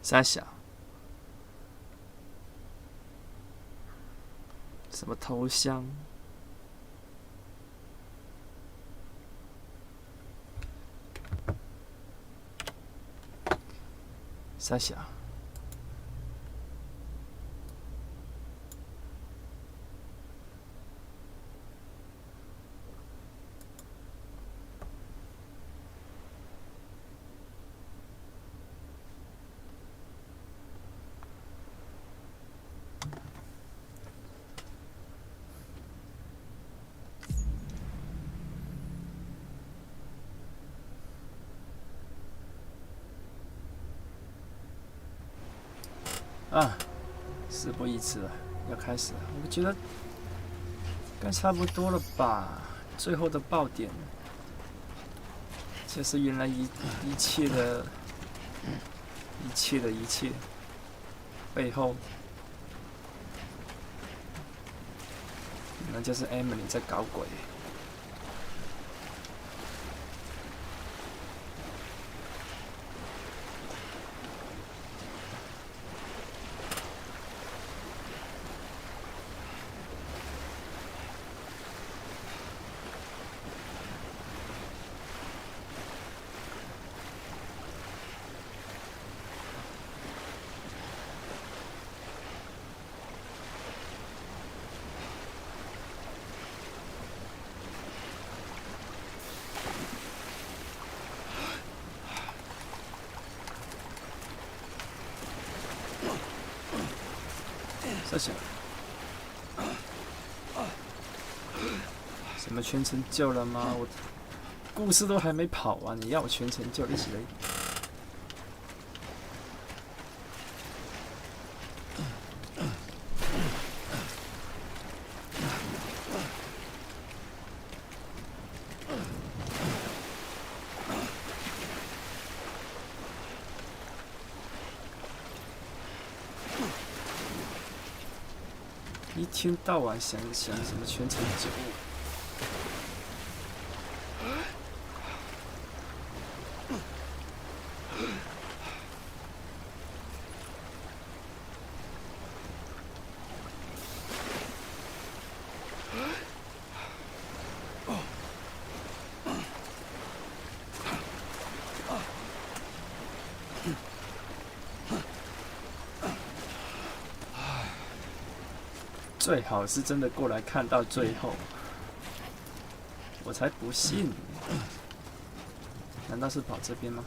三小，什么头像？三小。啊，事不宜迟了，要开始了。我觉得该差不多了吧。最后的爆点，就是原来一切的一切背后，那就是 Emily 在搞鬼。这些什么全成就了吗？我故事都还没跑完，你要我全成就一起来？一天到晚想什么全成就？最好是真的过来看到最后，我才不信。难道是跑这边吗？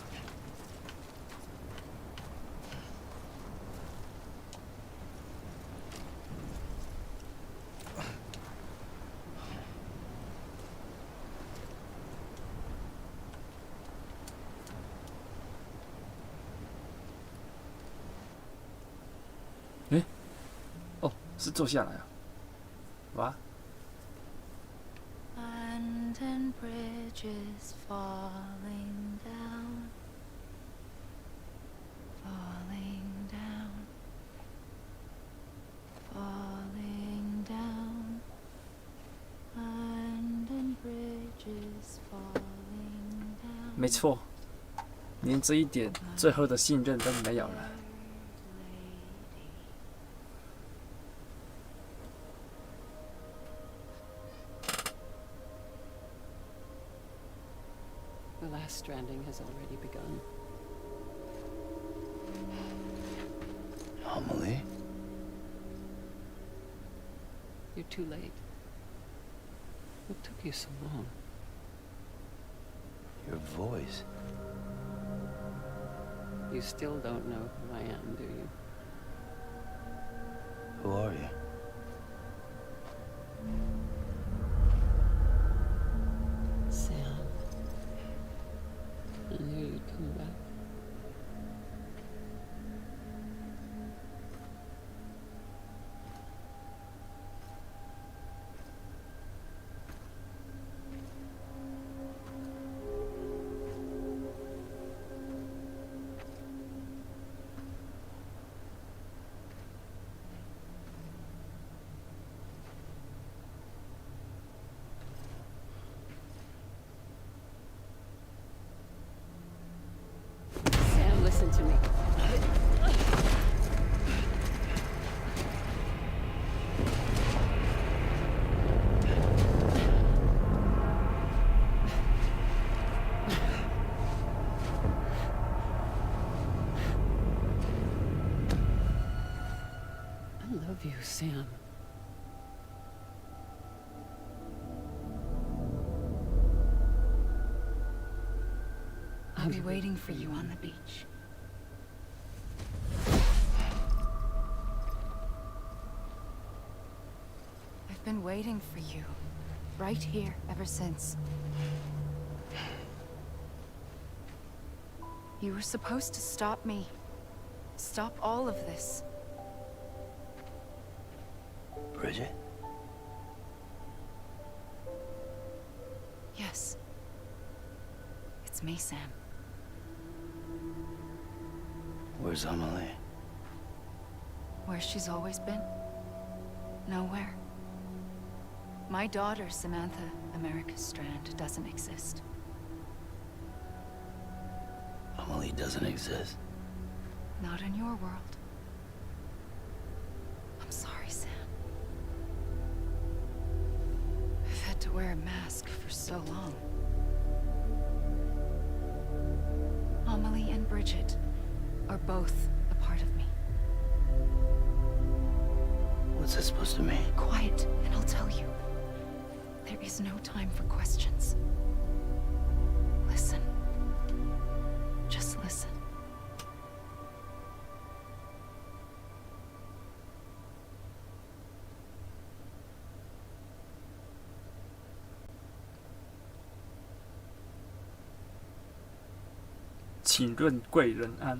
哦，是坐下来啊。哇！ Abandoned bridges falling down, falling down, falling down. Abandoned bridges falling down. 没错，连这一点最后的信任都没有了。The last stranding has already begun. Amelie? You're too late. What took you so long? Your voice. You still don't know who I am, do you? Who are you? Sam. I knew you'd come back. Sam. I'll be waiting for you on the beach. I've been waiting for you, right here, ever since. You were supposed to stop me. Stop all of this. Bridget? Yes. It's me, Sam. Where's Amelie? Where she's always been. Nowhere. My daughter, Samantha America Strand, doesn't exist. Amelie doesn't exist. Not in your world. I'm sorry, Sam. I've had to wear a mask for so long. Amelie and Bridget are both a part of me. What's that supposed to mean? Quiet, and I'll tell you. There is no time for questions. Listen. Just listen.请论贵人安。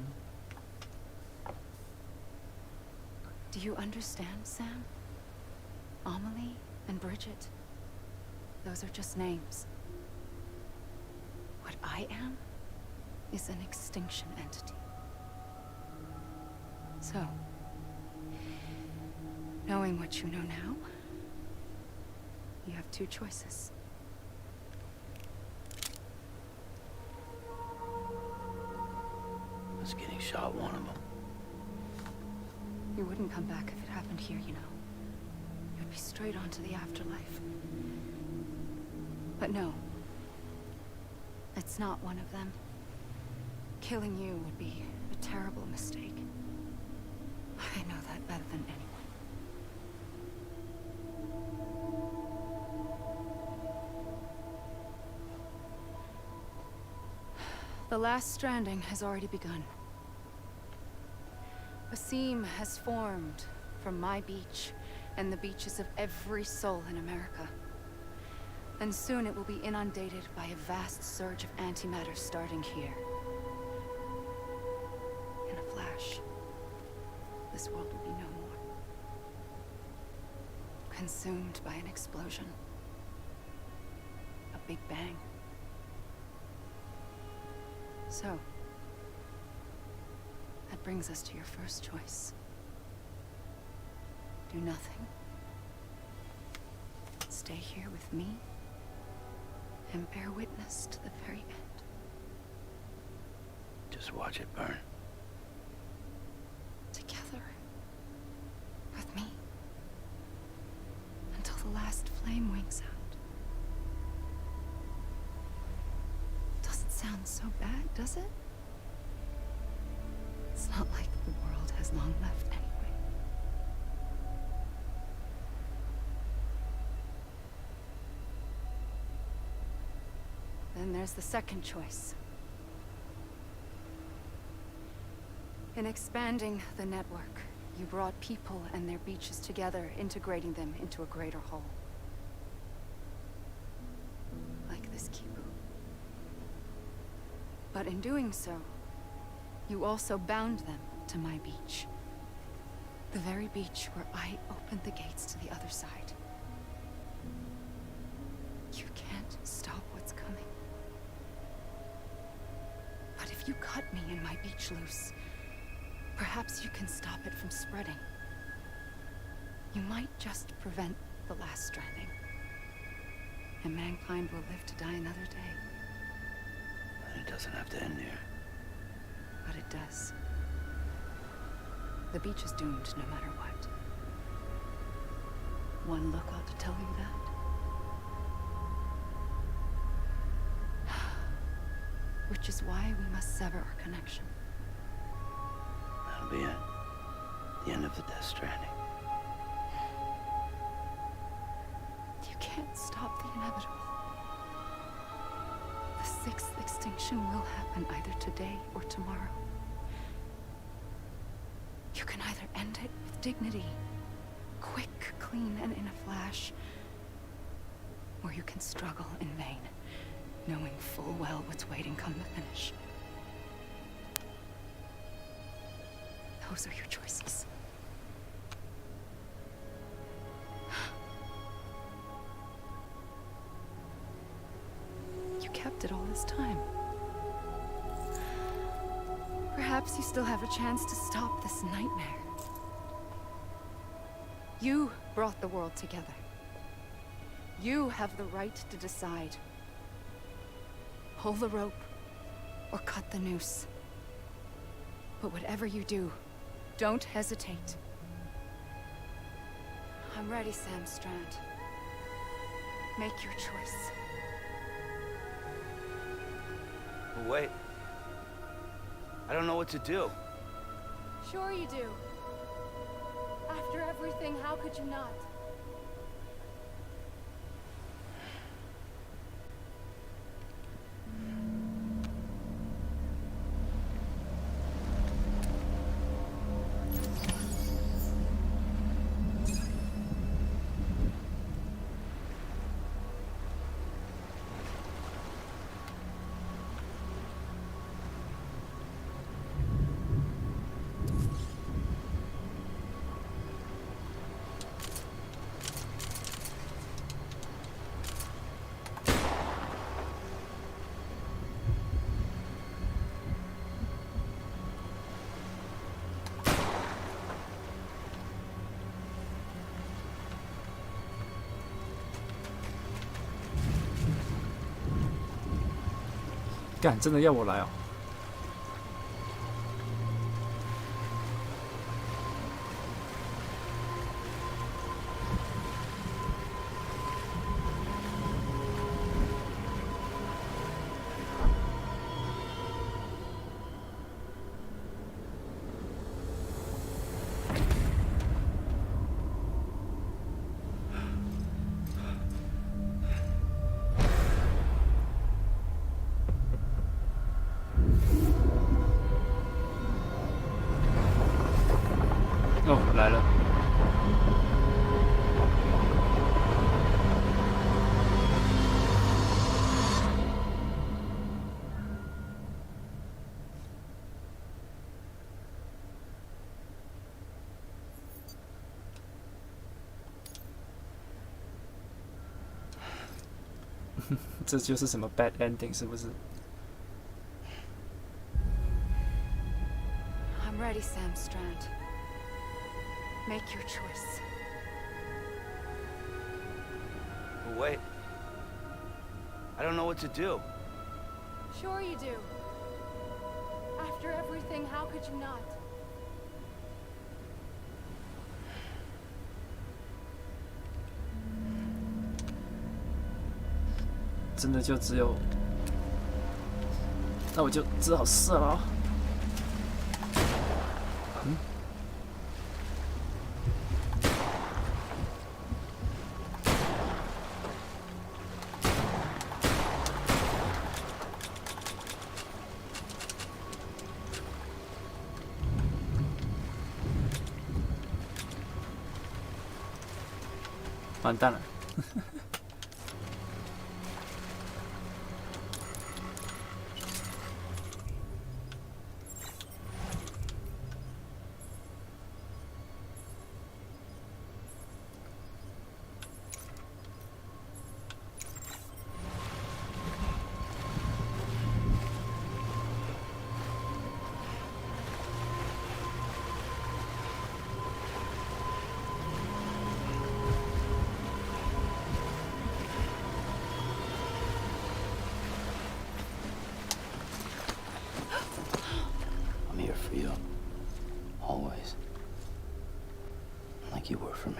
Do you understand, Sam? Amelie and Bridget. Those are just names. What I am is an extinction entity. So, knowing what you know now, you have two choices. Was getting shot one of them. You wouldn't come back if it happened here, you know. You'd be straight on to the afterlife. But no. It's not one of them. Killing you would be a terrible mistake. I know that better than anyone. The last stranding has already begun. A seam has formed from my beach and the beaches of every soul in America. And soon it will be inundated by a vast surge of antimatter starting here. In a flash, this world will be no more. Consumed by an explosion. A big bang. So, that brings us to your first choice. Do nothing. Stay here with me and bear witness to the very end. Just watch it burn. Together. With me. Until the last flame winks out. Doesn't sound so bad, does it? It's not like the world has long left anyway. Then there's the second choice. In expanding the network, you brought people and their beaches together, integrating them into a greater whole. Like this kibu. But in doing so, you also bound them to my beach. The very beach where I opened the gates to the other side. You can't stop what's coming. But if you cut me and my beach loose, perhaps you can stop it from spreading. You might just prevent the last stranding. And mankind will live to die another day. And it doesn't have to end here. But it does. The beach is doomed no matter what. One look ought to tell you that. Which is why we must sever our connection. That'll be it. The end of the Death Stranding. Transformation will happen either today or tomorrow. You can either end it with dignity, quick, clean, and in a flash, or you can struggle in vain, knowing full well what's waiting come the finish. Those are your choices. You kept it all this time. Perhaps you still have a chance to stop this nightmare. You brought the world together. You have the right to decide. Pull the rope or cut the noose. But whatever you do, don't hesitate. I'm ready, Sam Strand. Make your choice. But wait. I don't know what to do. Sure you do. After everything, how could you not?干，真的要我来哦？哦，来了。这就是什么 bad ending 是不是？ I'm ready, Sam Strand. Make your choice. But wait. I don't know what to do. Sure you do. After everything, how could you not? 真的就只有，那我就只好试了。嗯。完蛋了。I'm here for you. Always. Like you were for me.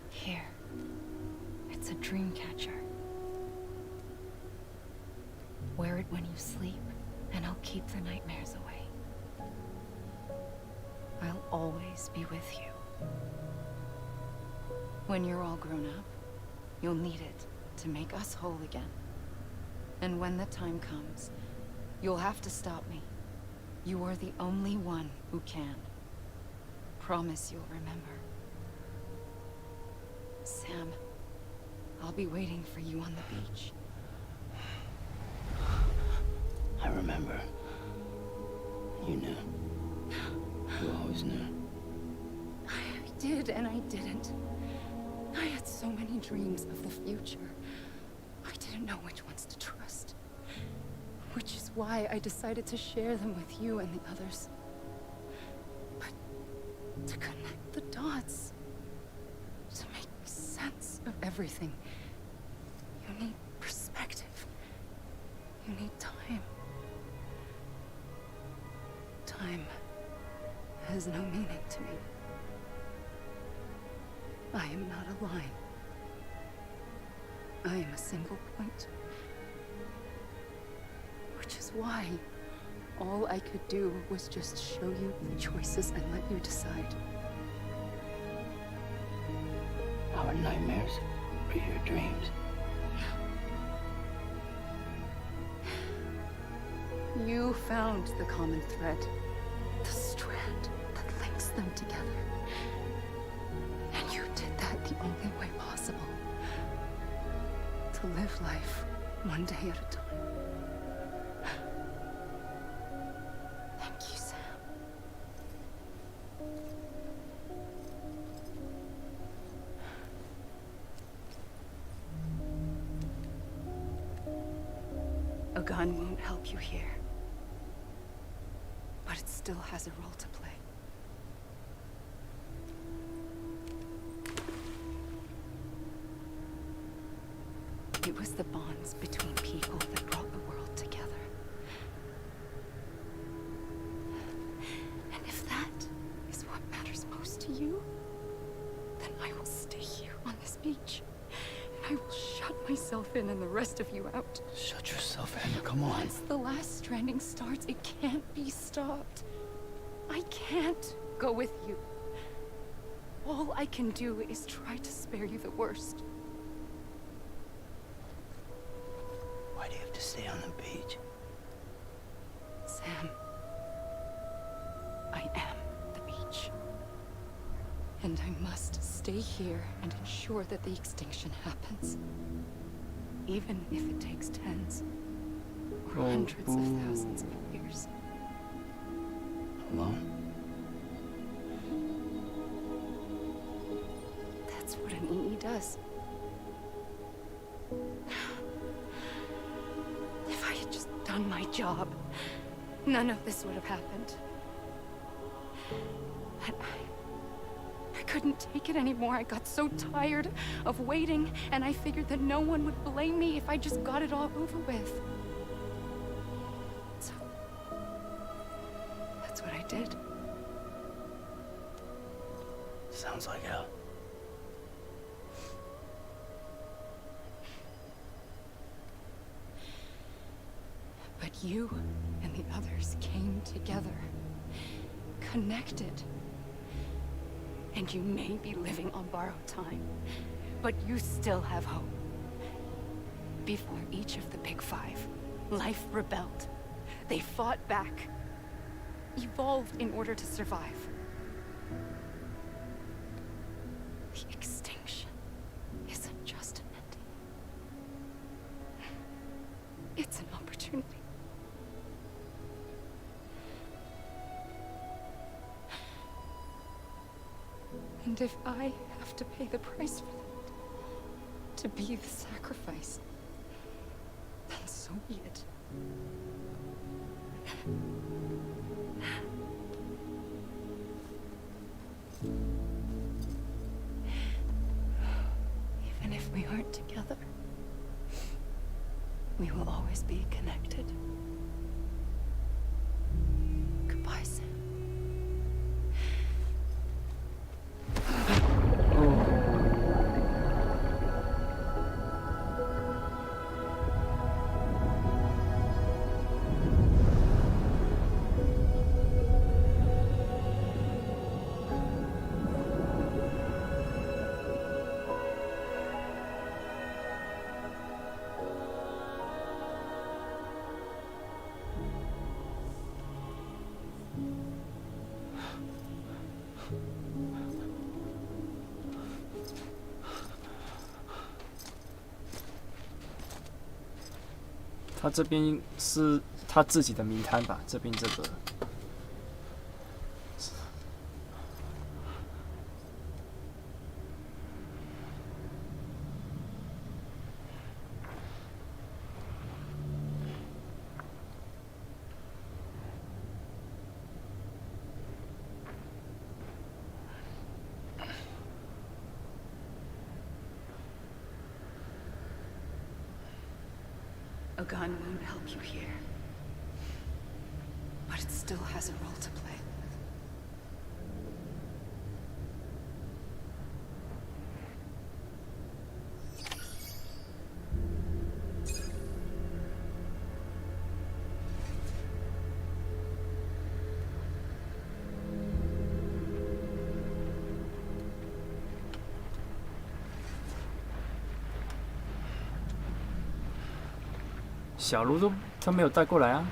Here. It's a dream catcher. Wear it when you sleep, and I'll keep the nightmares away. I'll always be with you. When you're all grown up, you'll need it to make us whole again. And when the time comes, you'll have to stop me. You are the only one who can. Promise you'll remember. Sam, I'll be waiting for you on the beach. I remember. You knew. You always knew. I did and I didn't. I had so many dreams of the future. I didn't know which ones to trust. Which is why I decided to share them with you and the others. But to connect the dots, to make sense of everything, you need perspective. You need time. Time has no meaning to me. I am not a line. I am a single point. Which is why all I could do was just show you the choices and let you decide. Our nightmares are your dreams. You found the common thread, the strand that links them together. And you did that the only way possible. To live life one day at a time. Thank you, Sam. A gun won't help you here. But it still has a role to play. It was the bonds between people that brought the world together. And if that is what matters most to you, then I will stay here on this beach. And I will shut myself in and the rest of you out. Shut yourself in. Come on. Once the last stranding starts, it can't be stopped. I can't go with you. All I can do is try to spare you the worst. Why do you have to stay on the beach? Sam, I am the beach. And I must stay here and ensure that the extinction happens. Even if it takes tens or hundreds of thousands of years. Alone? That's what an EE does. If I had just done my job, none of this would have happened. But I couldn't take it anymore. I got so tired of waiting, and I figured that no one would blame me if I just got it all over with. So, that's what I did. Sounds like hell. But you and the others came together, connected. And you may be living on borrowed time, but you still have hope. Before each of the Big Five, life rebelled. They fought back, evolved in order to survive. The extinction isn't just an ending. It's an opportunity. And if I have to pay the price for that, to be the sacrifice, then so be it. Even if we aren't together, we will always be connected. Goodbye, Sam. 他这边是他自己的谜摊吧？这边这个。A gun won't help you here. But it still has a role to play.小卢都他没有带过来啊。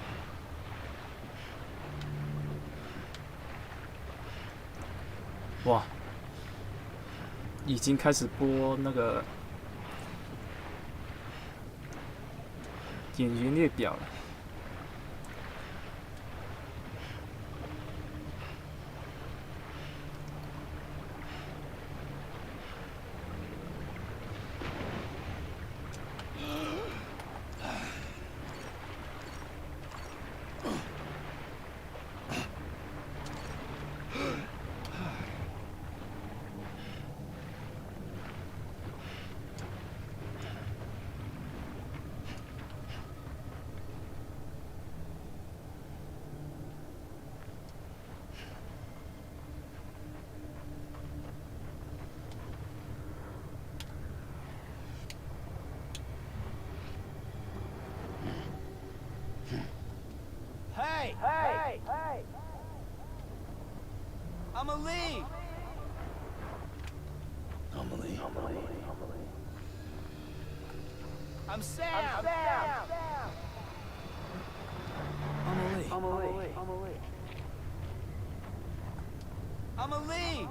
哇，已经开始播那个演员列表了。Hey! Amelie! I'm Sam! Amelie!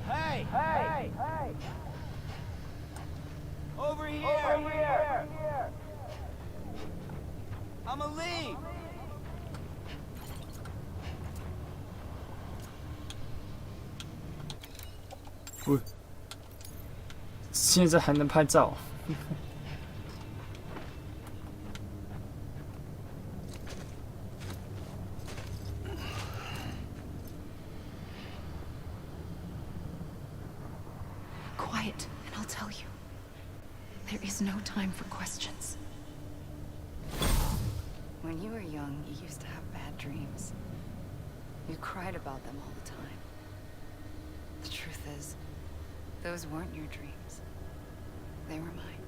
Hey! Over here! Amelie! 不，现在还能拍照。Quiet, and I'll tell you. There is no time for questions. When you were young, you used to have bad dreams. You cried about them all the time. The truth is, those weren't your dreams. They were mine.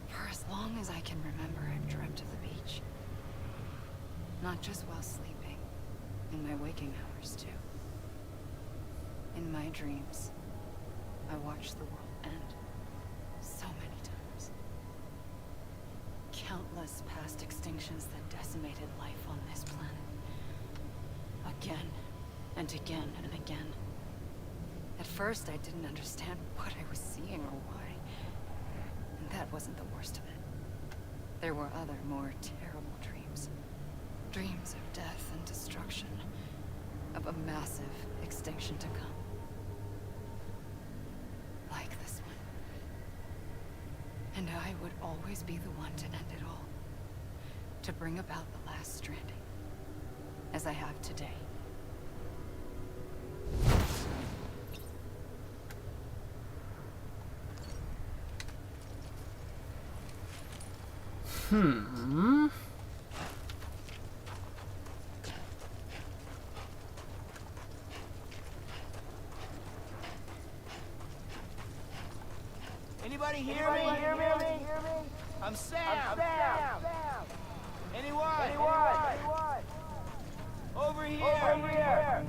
For as long as I can remember, I've dreamt of the beach. Not just while sleeping, in my waking hours too. In my dreams, I watched the world end so many times. Countless past extinctions that decimated life on this planet. Again and again and again. At first, I didn't understand what I was seeing or why. And that wasn't the worst of it. There were other, more terrible dreams. Dreams of death and destruction. Of a massive extinction to come. Like this one. And I would always be the one to end it all. To bring about the last stranding. As I have today. Anybody hear me? I'm Sam! Anyone? Over here!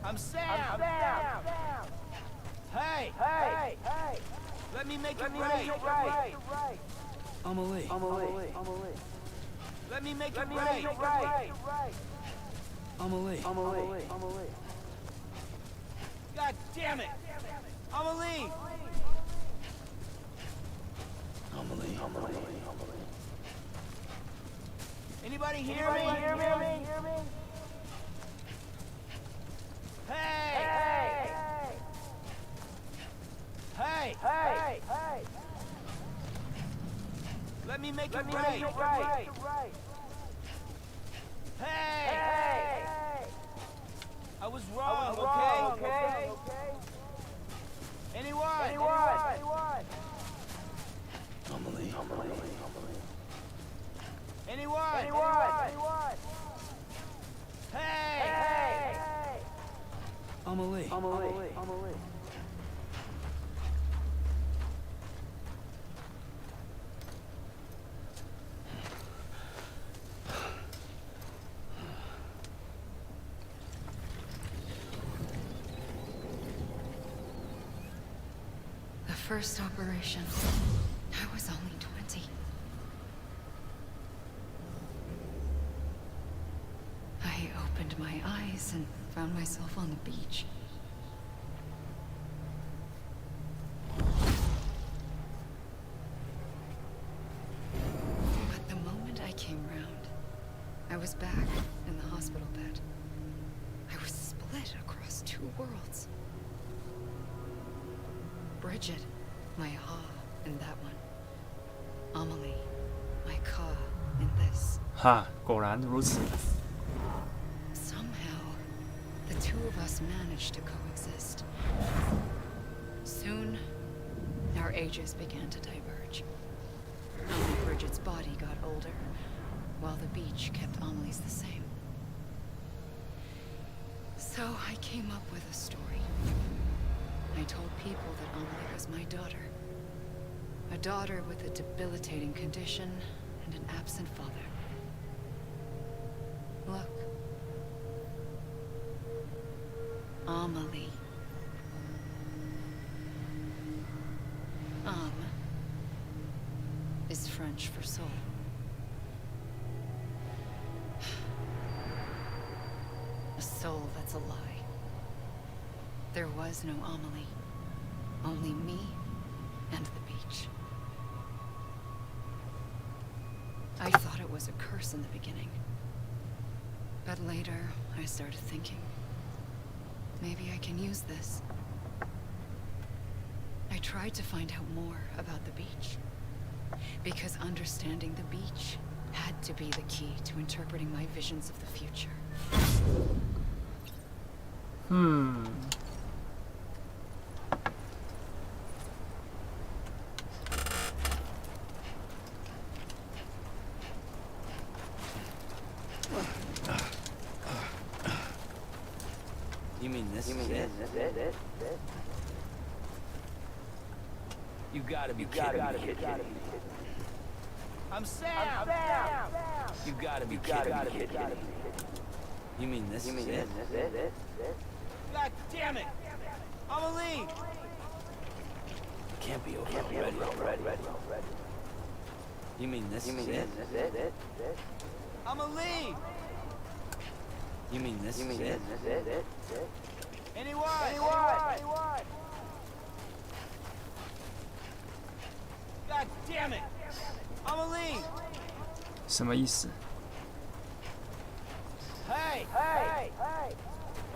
I'm Sam! Hey! Let me make it right! Amelie! Let me make it right! Amelie. God damn it! Amelie! Amelie. Anybody hear me? Hey! Let me make it right. Hey! I was wrong, okay? Anyone? Amelie. Anyone? Hey! Amelie. The first operation. I was only 20. I opened my eyes and found myself on the beach. But the moment I came round, I was back in the hospital bed. I was split across two worlds. Bridget, my Ha in that one. Amelie, my Ka in this. 哈，果然如此。 Somehow, the two of us managed to coexist. Soon, our ages began to diverge. Only Bridget's body got older, while the beach kept Amelie's the same. So I came up with a story. I told people that Amelie was my daughter. A daughter with a debilitating condition and an absent father. Look. Amelie. Is French for soul. A soul that's a lie. There was no Amelie. Only me and the beach. I thought it was a curse in the beginning. But later, I started thinking, maybe I can use this. I tried to find out more about the beach. Because understanding the beach had to be the key to interpreting my visions of the future. You mean this? This? You gotta be kidding me. I'm Sam! You gotta be kidding me. You mean this? This? God damn it! Amelie! Can't be over already. You mean this? This? Amelie! You mean this? This? Anyone? God damn it! Amelie! 什么意思？ Hey!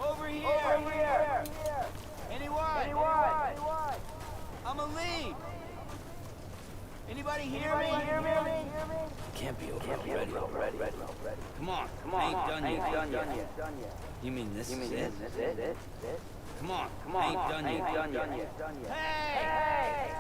Over here! Anyone? Amelie! Anybody hear me? Can't be over already. Come on, I ain't done yet. You mean this? This? Come on, I ain't done yet. Hey!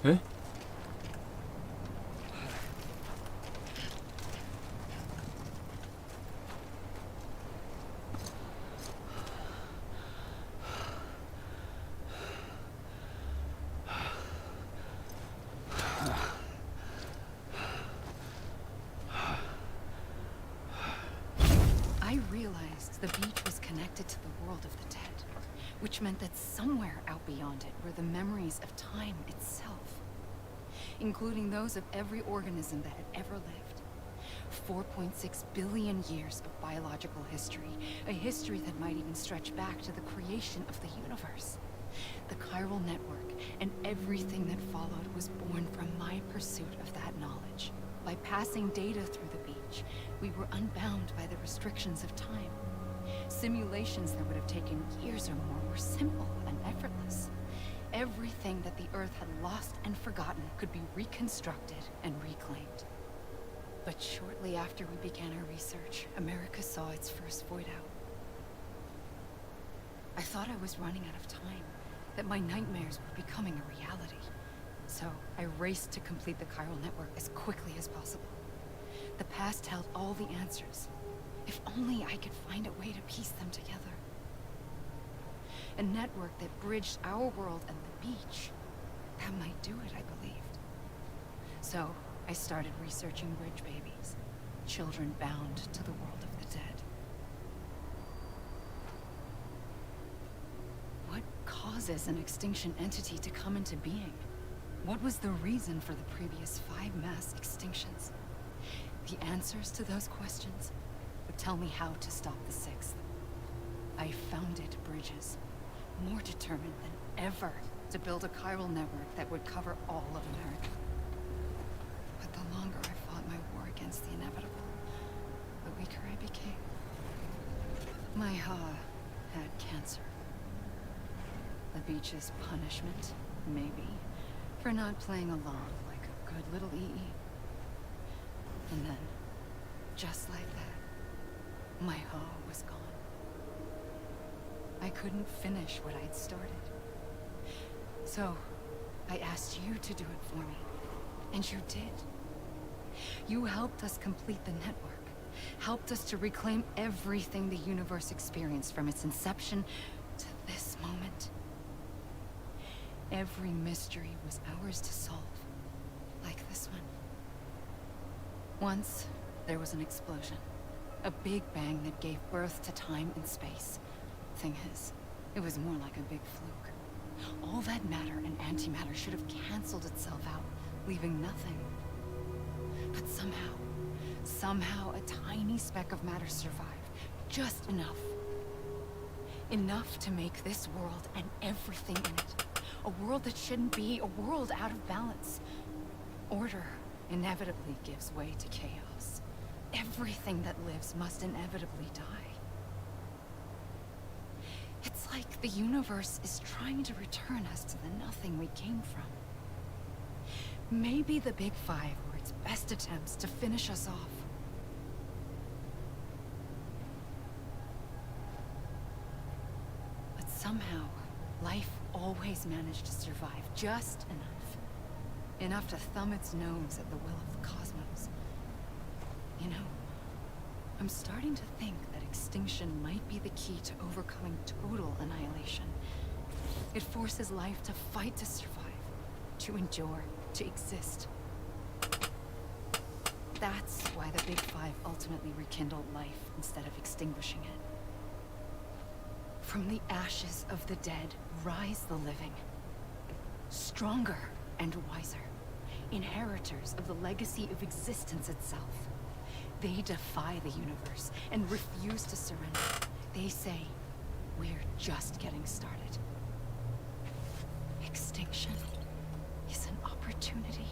Eh? the beach was connected to the world of the dead, which meant that somewhere out beyond it were the memories of time itself, including those of every organism that had ever lived. 4.6 billion years of biological history, a history that might even stretch back to the creation of the universe. The chiral network and everything that followed was born from my pursuit of that knowledge. By passing data through the beach, we were unbound by the restrictions of time. Simulations that would have taken years or more were simple and effortless. Everything that the Earth had lost and forgotten could be reconstructed and reclaimed. But shortly after we began our research, America saw its first void out. I thought I was running out of time, that my nightmares were becoming a reality. So I raced to complete the chiral network as quickly as possible. The past held all the answers. If only I could find a way to piece them together. A network that bridged our world and the beach. That might do it, I believed. So I started researching bridge babies, children bound to the world of the dead. What causes an extinction entity to come into being? What was the reason for the previous 5 mass extinctions? The answers to those questions would tell me how to stop the 6th. I founded bridges, more determined than ever to build a chiral network that would cover all of America. But the longer I fought my war against the inevitable, the weaker I became. My Ha had cancer. The beach's punishment, maybe, for not playing along like a good little EE. And then, just like that, my Ha was gone. I couldn't finish what I'd started. So, I asked you to do it for me, and you did. You helped us complete the network, helped us to reclaim everything the universe experienced from its inception to this moment. Every mystery was ours to solve, like this one. Once, there was an explosion. A big bang that gave birth to time and space. Thing is, it was more like a big fluke. All that matter and antimatter should have canceled itself out, leaving nothing. But somehow a tiny speck of matter survived. Just enough. Enough to make this world and everything in it. A world that shouldn't be, a world out of balance. Order inevitably gives way to chaos. Everything that lives must inevitably die. It's like the universe is trying to return us to the nothing we came from. Maybe the Big Five were its best attempts to finish us off. But somehow, life always managed to survive just enough. Enough to thumb its nose at the will of the cosmos. You know, I'm starting to think that extinction might be the key to overcoming total annihilation. It forces life to fight to survive, to endure, to exist. That's why the Big Five ultimately rekindled life instead of extinguishing it. From the ashes of the dead rise the living. Stronger and wiser. Inheritors of the legacy of existence itself. They defy the universe and refuse to surrender. They say, we're just getting started. Extinction is an opportunity.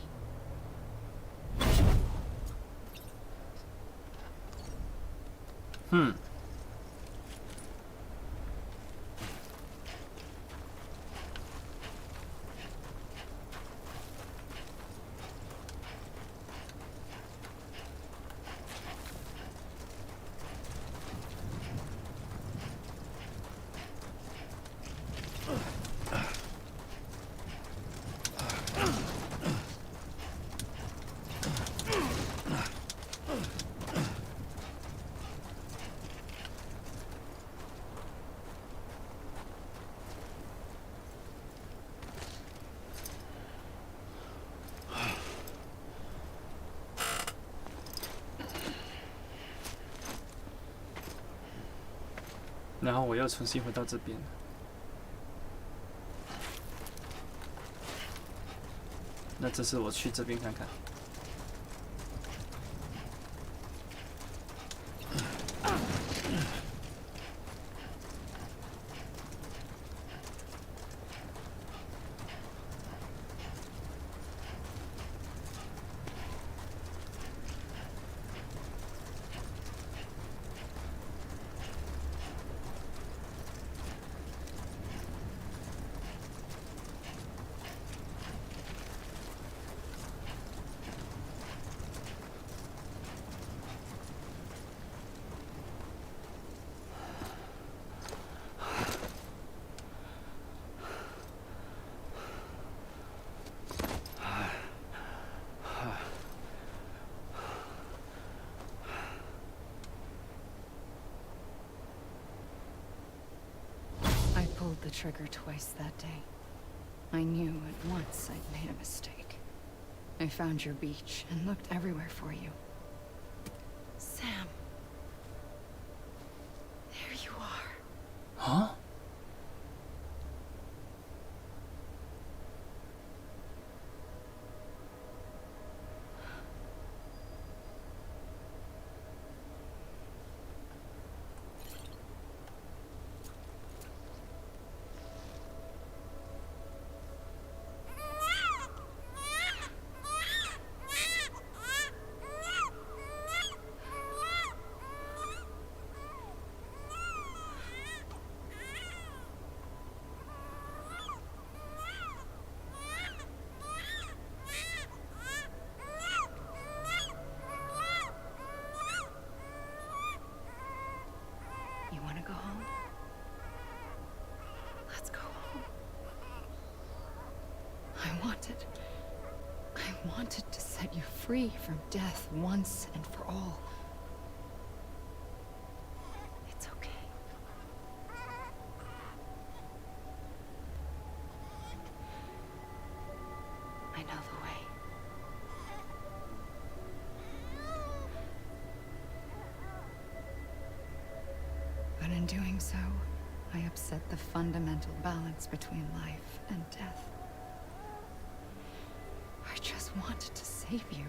然后我又重新回到这边。那这次我去这边看看。The trigger twice that day. I knew at once I'd made a mistake. I found your beach and looked everywhere for you. Sam. There you are. Huh? You want to go home? Let's go home. I wanted to set you free from death once and for all. It's okay. I know the way. But in doing so, I upset the fundamental balance between life and death. I just wanted to save you.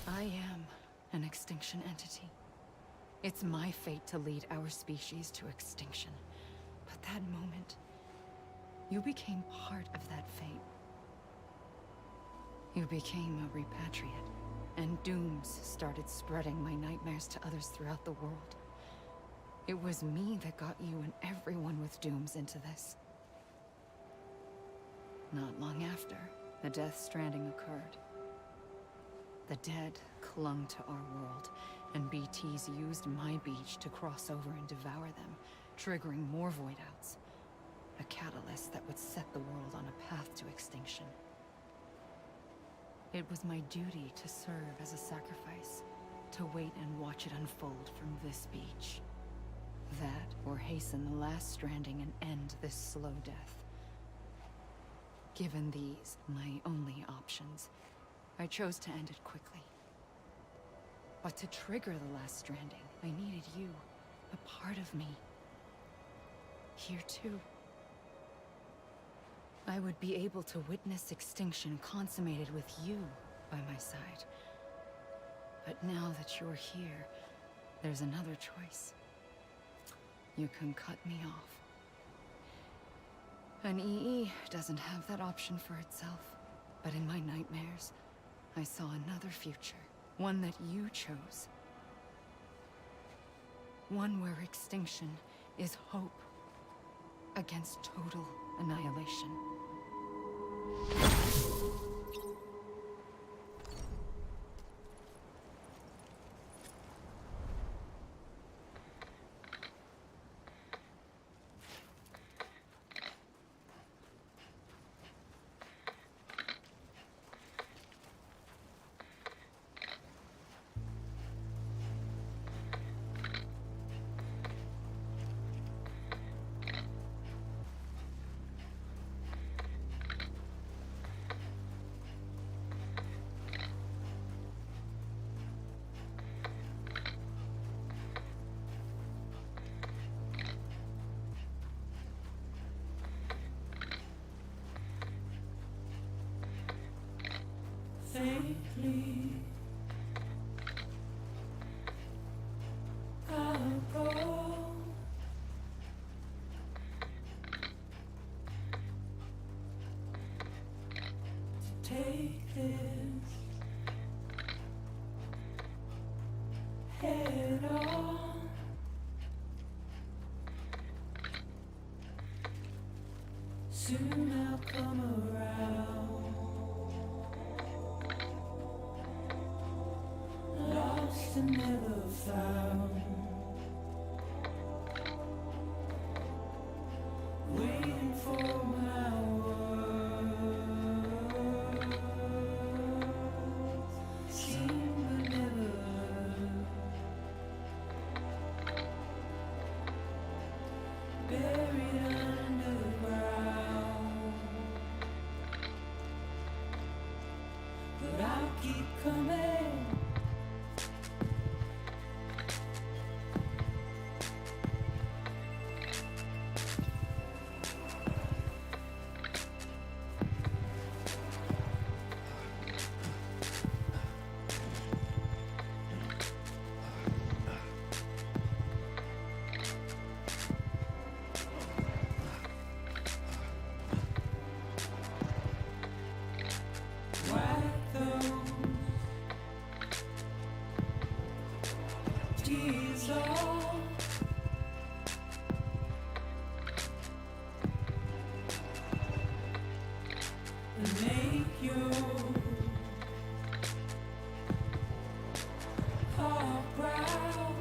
I am an extinction entity. It's my fate to lead our species to extinction. But that moment, you became part of that fate. You became a repatriate, and dooms started spreading my nightmares to others throughout the world. It was me that got you and everyone with dooms into this. Not long after, the Death Stranding occurred. The dead clung to our world, and BTs used my beach to cross over and devour them, triggering more void-outs. A catalyst that would set the world on a path to extinction. It was my duty to serve as a sacrifice, to wait and watch it unfold from this beach. That, or hasten the last stranding and end this slow death. Given these, my only options, I chose to end it quickly. But to trigger the last stranding, I needed you, a part of me. Here too. I would be able to witness extinction consummated with you by my side. But now that you're here, there's another choice. You can cut me off. An EE doesn't have that option for itself. But in my nightmares, I saw another future. One that you chose. One where extinction is hope against total annihilation. Soon I'll come around, lost and never found, waiting for my words, seen but never heard, buried underground. But I'll keep coming. Wipe those tears off. And make your heart proud.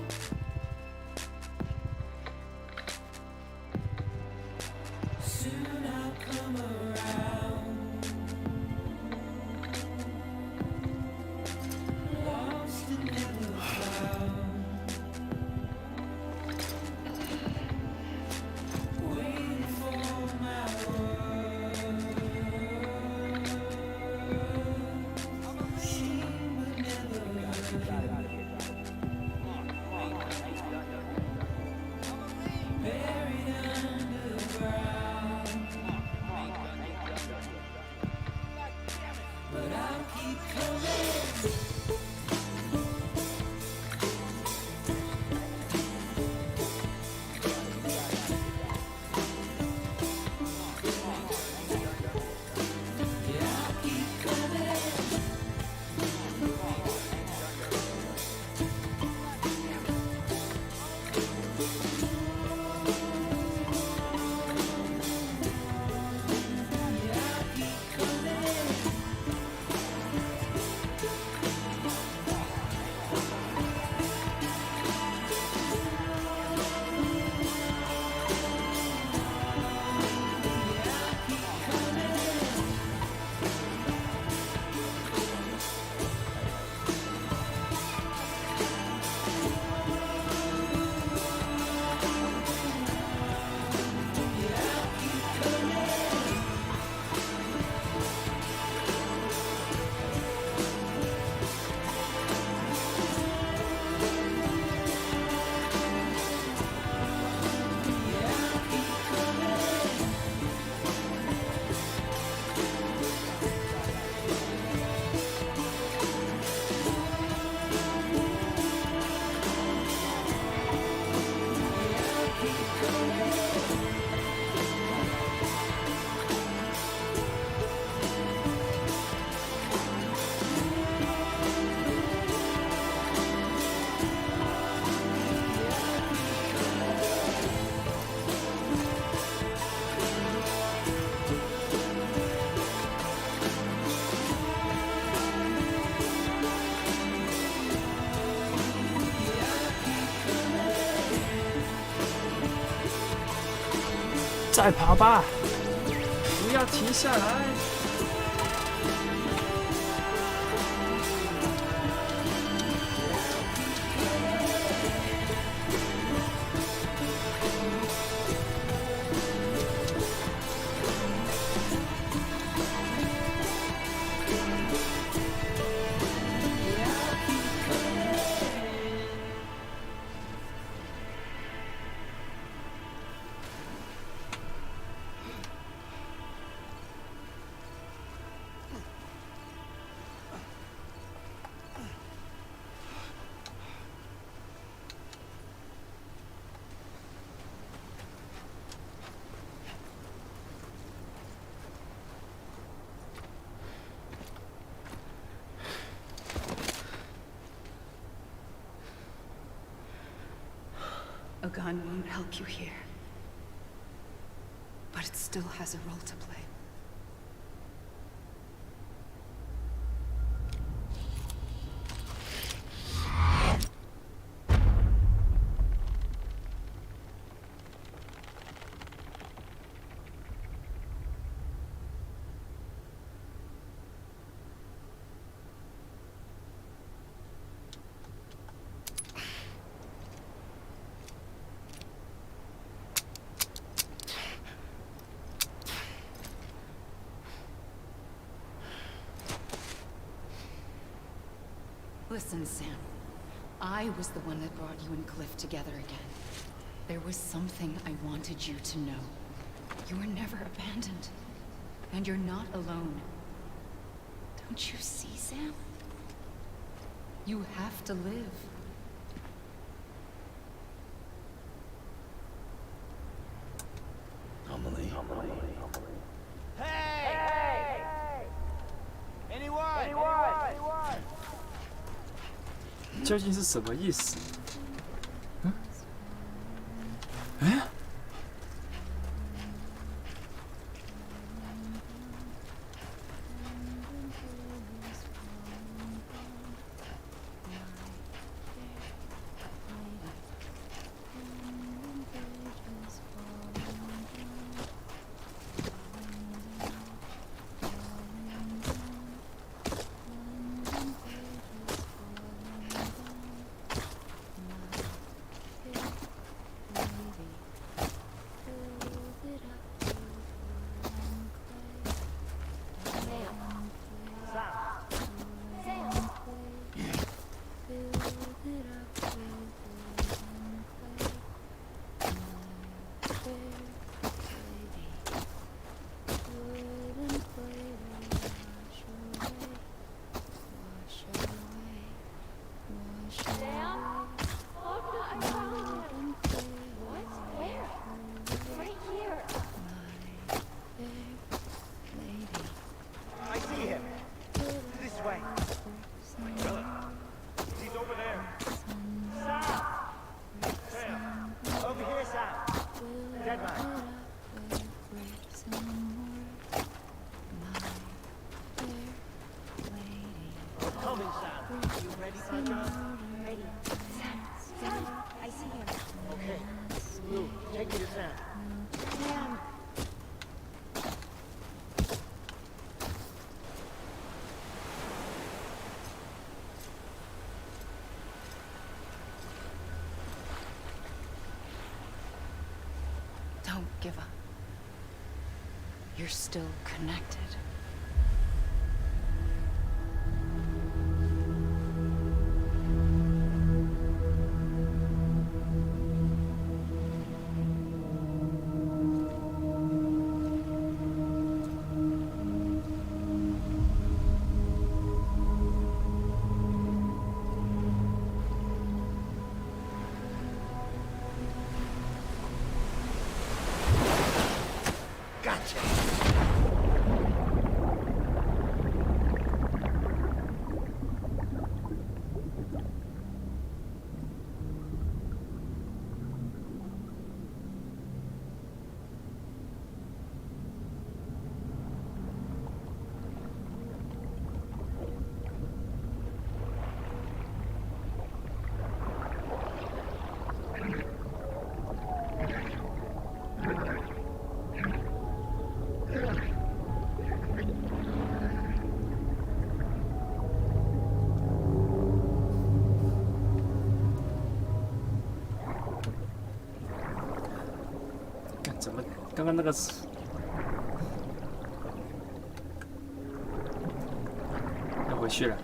Soon I'll come around. Lost and never found, waiting for my words, seen but never heard, buried underground. But I'll keep coming. Yeah, I'll keep coming. Yeah, I'll keep coming. "再跑吧，不要停下来。gun won't help you here. But it still has a role to play. Listen, Sam. I was the one that brought you and Cliff together again. There was something I wanted you to know. You were never abandoned. And you're not alone. Don't you see, Sam? You have to live. Amelie. Hey! Anyone? 究竟是什么意思？嗯？哎？Don't give up. You're still connected.怎么刚刚那个要回去了？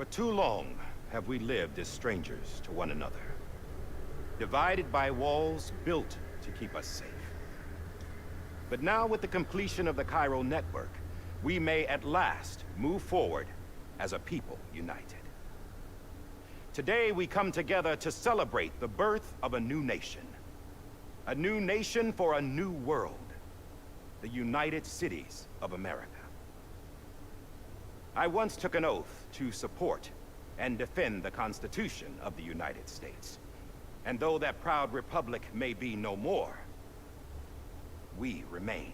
For too long have we lived as strangers to one another, divided by walls built to keep us safe. But now, with the completion of the chiral network, we may at last move forward as a people united. Today, we come together to celebrate the birth of a new nation. A new nation for a new world. The United Cities of America. I once took an oath to support and defend the Constitution of the United States. And though that proud republic may be no more, we remain.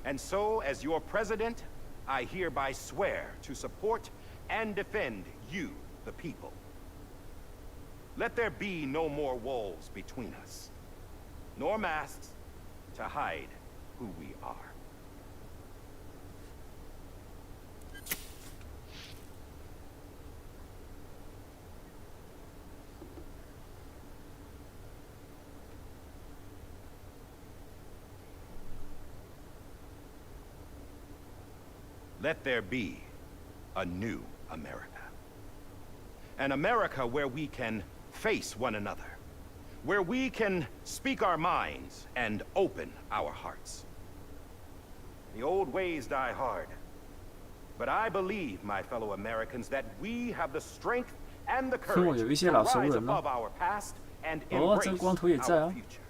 And so, as your president, I hereby swear to support and defend you, the people. Let there be no more walls between us, nor masks to hide who we are. Let there be a new America. An America where we can face one another. Where we can speak our minds and open our hearts. The old ways die hard. But I believe, my fellow Americans, that we have the strength and the courage to rise above our past and embrace our future.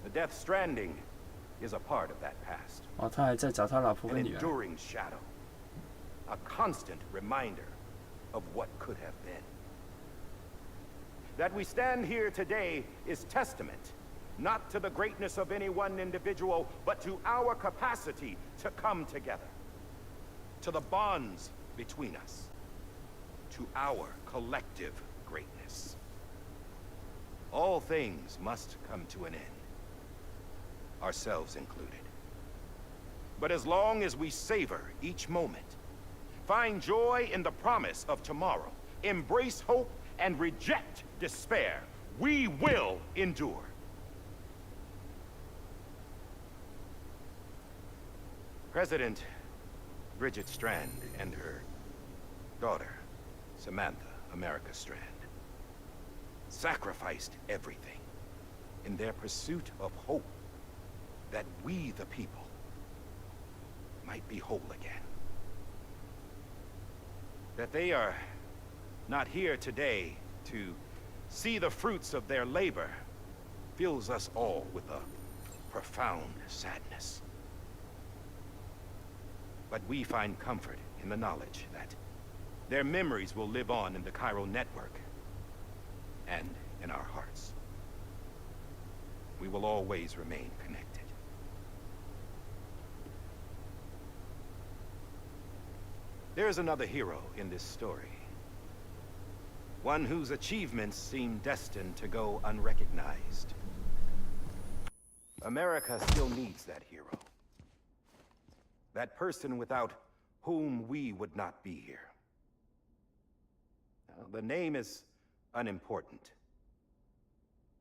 The Death Stranding is a part of that past. 哦，他还在找他老婆 An 跟女儿。 enduring shadow. A constant reminder of what could have been. That we stand here today is testament, not to the greatness of any one individual, but to our capacity to come together. To the bonds between us. To our collective greatness. All things must come to an end. Ourselves included. But as long as we savor each moment, find joy in the promise of tomorrow, embrace hope, and reject despair, we will endure. President Bridget Strand and her daughter, Samantha America Strand, sacrificed everything in their pursuit of hope that we, the people, might be whole again. That they are not here today to see the fruits of their labor fills us all with a profound sadness. But we find comfort in the knowledge that their memories will live on in the chiral network and in our hearts. We will always remain connected. There is another hero in this story. One whose achievements seem destined to go unrecognized. America still needs that hero. That person without whom we would not be here. Now, the name is unimportant,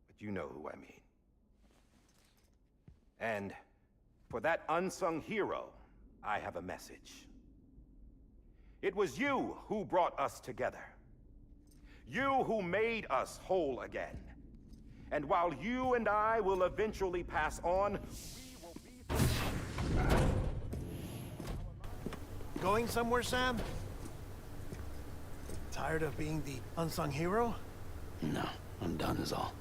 but you know who I mean. And for that unsung hero, I have a message. It was you who brought us together. You who made us whole again. And while you and I will eventually pass on, we will be... Going somewhere, Sam? Tired of being the unsung hero? No, I'm done is all.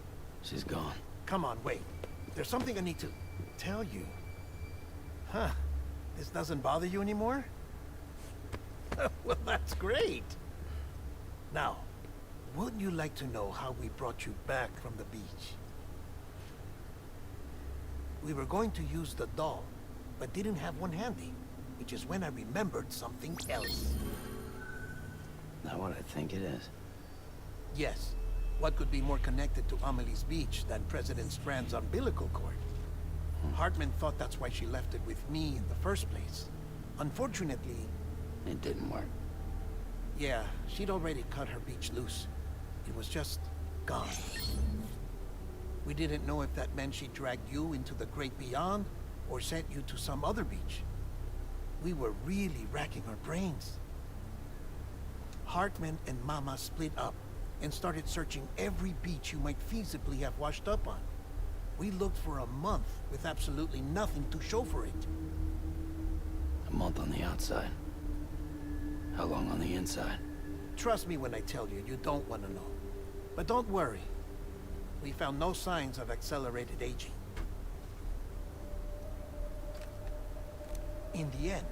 She's gone. Come on, wait. There's something I need to tell you. Huh. This doesn't bother you anymore? Well, that's great. Now, wouldn't you like to know how we brought you back from the beach? We were going to use the doll, but didn't have one handy, which is when I remembered something else. Not what I think it is. Yes. What could be more connected to Amelie's beach than President Strand's umbilical cord? Hartman thought that's why she left it with me in the first place. Unfortunately... It didn't work. Yeah, she'd already cut her beach loose. It was just gone. We didn't know if that meant she dragged you into the great beyond, or sent you to some other beach. We were really racking our brains. Hartman and Mama split up and started searching every beach you might feasibly have washed up on. We looked for a month with absolutely nothing to show for it. A month on the outside. How long on the inside? Trust me when I tell you, you don't want to know. But don't worry. We found no signs of accelerated aging. In the end,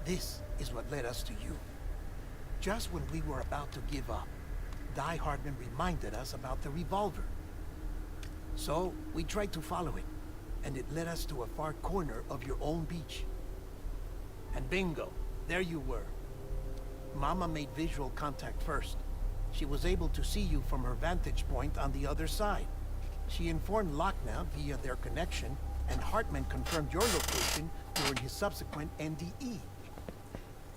this is what led us to you. Just when we were about to give up, Die Hartman reminded us about the revolver. So, we tried to follow it, and it led us to a far corner of your own beach. And bingo, there you were. Mama made visual contact first. She was able to see you from her vantage point on the other side. She informed Lochner via their connection, and Hartman confirmed your location during his subsequent NDE.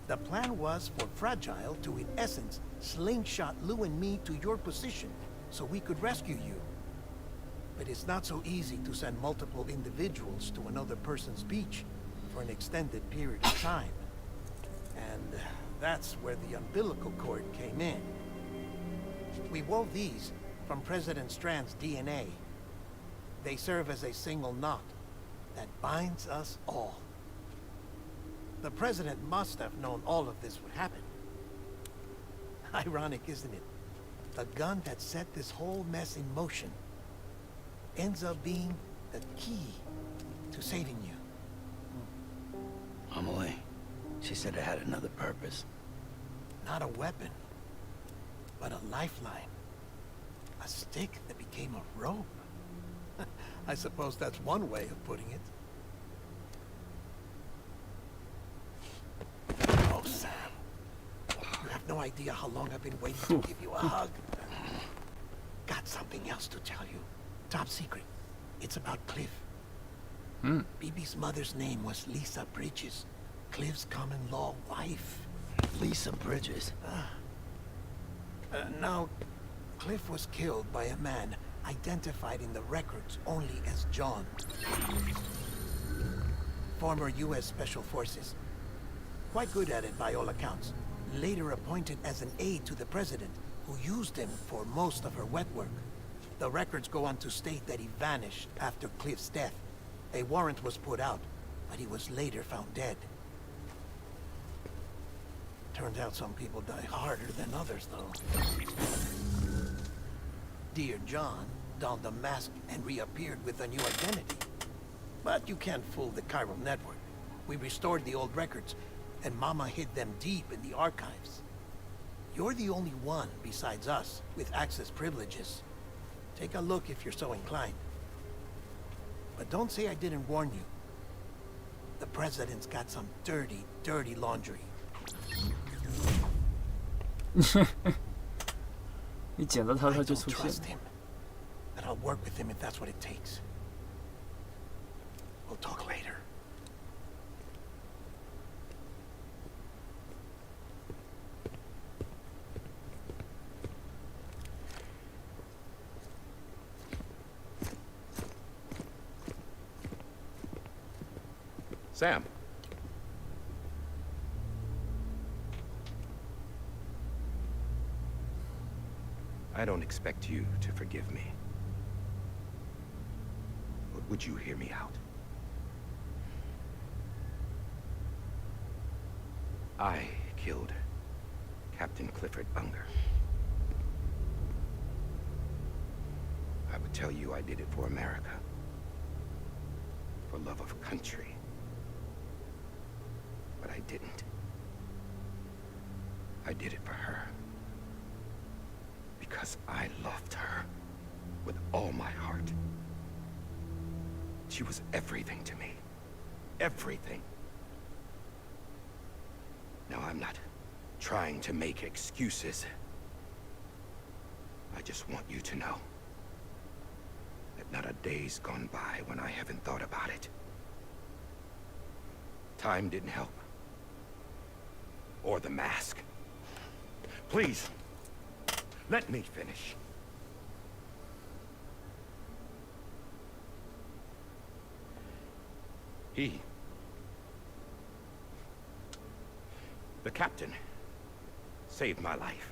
The plan was for Fragile to, in essence, slingshot Lou and me to your position, so we could rescue you. But it's not so easy to send multiple individuals to another person's beach for an extended period of time. And that's where the umbilical cord came in. We wove these from President Strand's DNA. They serve as a single knot that binds us all. The President must have known all of this would happen. Ironic, isn't it? The gun that set this whole mess in motion ends up being the key to saving you. Amelie, she said it had another purpose. Not a weapon, but a lifeline. A stick that became a rope. I suppose that's one way of putting it. Oh, Sam. You have no idea how long I've been waiting to give you a hug. Got something else to tell you. Top secret. It's about Cliff. Bibi's mother's name was Lisa Bridges. Cliff's common-law wife. Lisa Bridges. Now, Cliff was killed by a man identified in the records only as John. Former U.S. Special Forces. Quite good at it by all accounts. Later appointed as an aide to the president, who used him for most of her wet work. The records go on to state that he vanished after Cliff's death. A warrant was put out, but he was later found dead. Turns out some people die harder than others, though. Dear John donned a mask and reappeared with a new identity. But you can't fool the chiral network. We restored the old records, and Mama hid them deep in the archives. You're the only one, besides us, with access privileges. Take a look if you're so inclined. But don't say I didn't warn you. The President's got some dirty, dirty laundry. 你捡到它， I 它就 don't 出现 trust him, but I'll work with him if that's what it takes. We'll talk later. Sam. I don't expect you to forgive me. But would you hear me out? I killed Captain Clifford Unger. I would tell you I did it for America. For love of country. But I didn't. I did it for her. Because I loved her with all my heart. She was everything to me. Everything. Now, I'm not trying to make excuses. I just want you to know that not a day's gone by when I haven't thought about it. Time didn't help. Or the mask. Please, let me finish. The captain saved my life.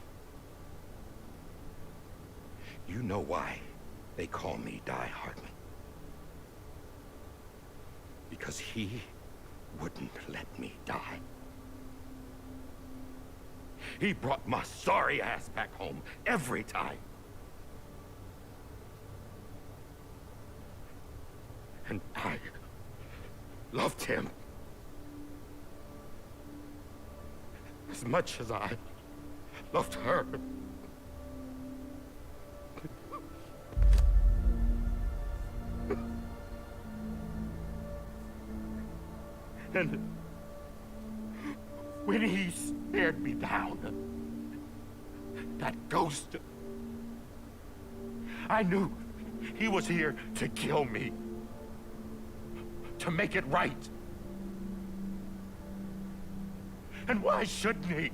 You know why they call me Die Hardman? Because he wouldn't let me die. He brought my sorry ass back home every time. And I loved him as much as I loved her. And when he stared me down, that ghost, I knew he was here to kill me, to make it right. And why shouldn't he?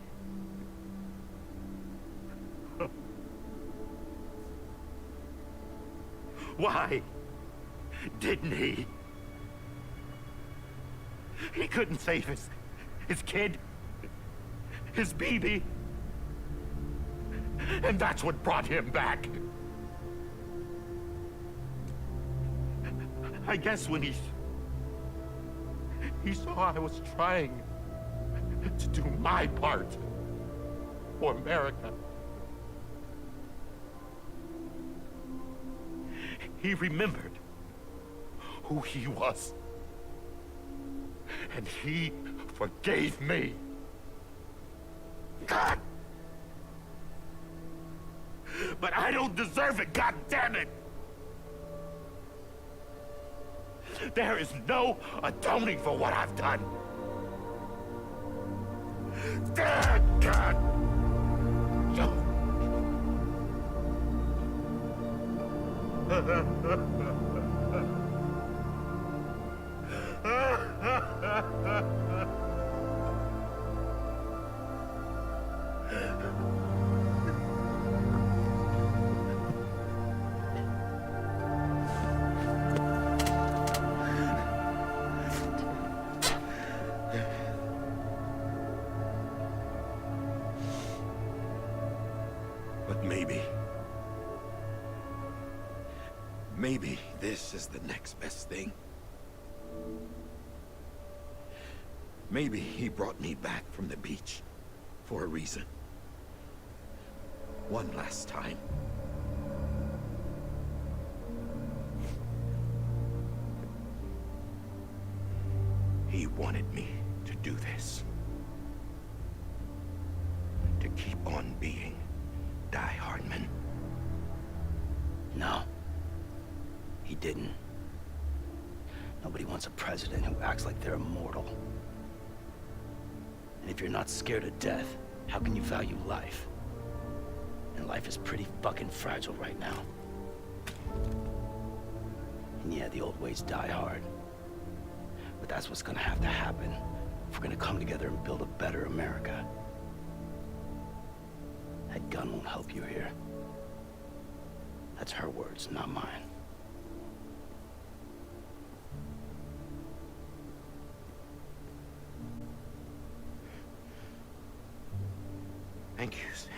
Why didn't he? He couldn't save his kid, his baby. And that's what brought him back. I guess when he saw I was trying to do my part for America, he remembered who he was. And he forgave me. God! But I don't deserve it, God damn it! There is no atoning for what I've done. God! But maybe this is the next best thing. Maybe he brought me back from the beach for a reason. One last time. He wanted me to do this. To keep on being Die Hardman. No. He didn't. Nobody wants a president who acts like they're immortal. And if you're not scared of death, how can you value life? And life is pretty fucking fragile right now. And yeah, the old ways die hard. But that's what's gonna have to happen if we're gonna come together and build a better America. That gun won't help you here. That's her words, not mine. Thank you, Sam.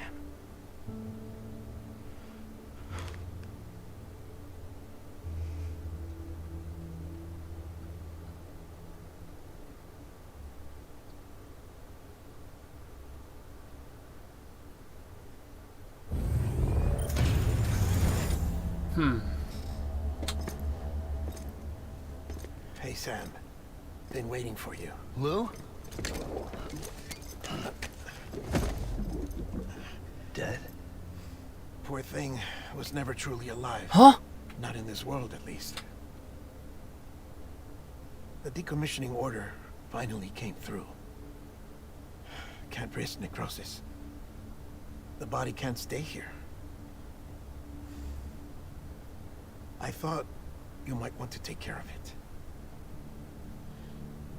Hey, Sam. Been waiting for you. Lou? Dead? Poor thing was never truly alive. Huh? Not in this world, at least. The decommissioning order finally came through. Can't risk necrosis. The body can't stay here. I thought you might want to take care of it.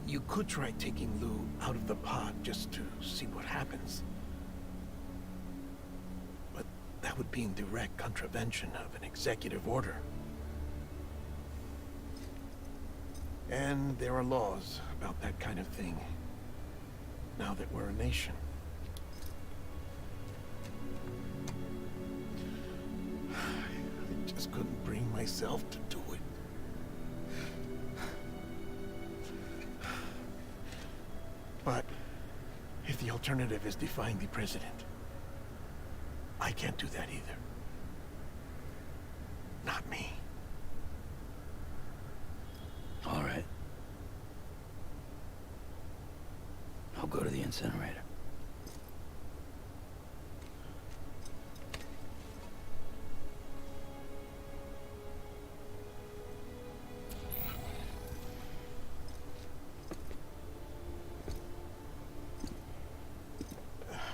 You could try taking Lou out of the pod just to see what happens. But that would be in direct contravention of an executive order. And there are laws about that kind of thing, now that we're a nation. just couldn't bring myself to do it. But if the alternative is defying the president, I can't do that either. Not me. All right. I'll go to the incinerator.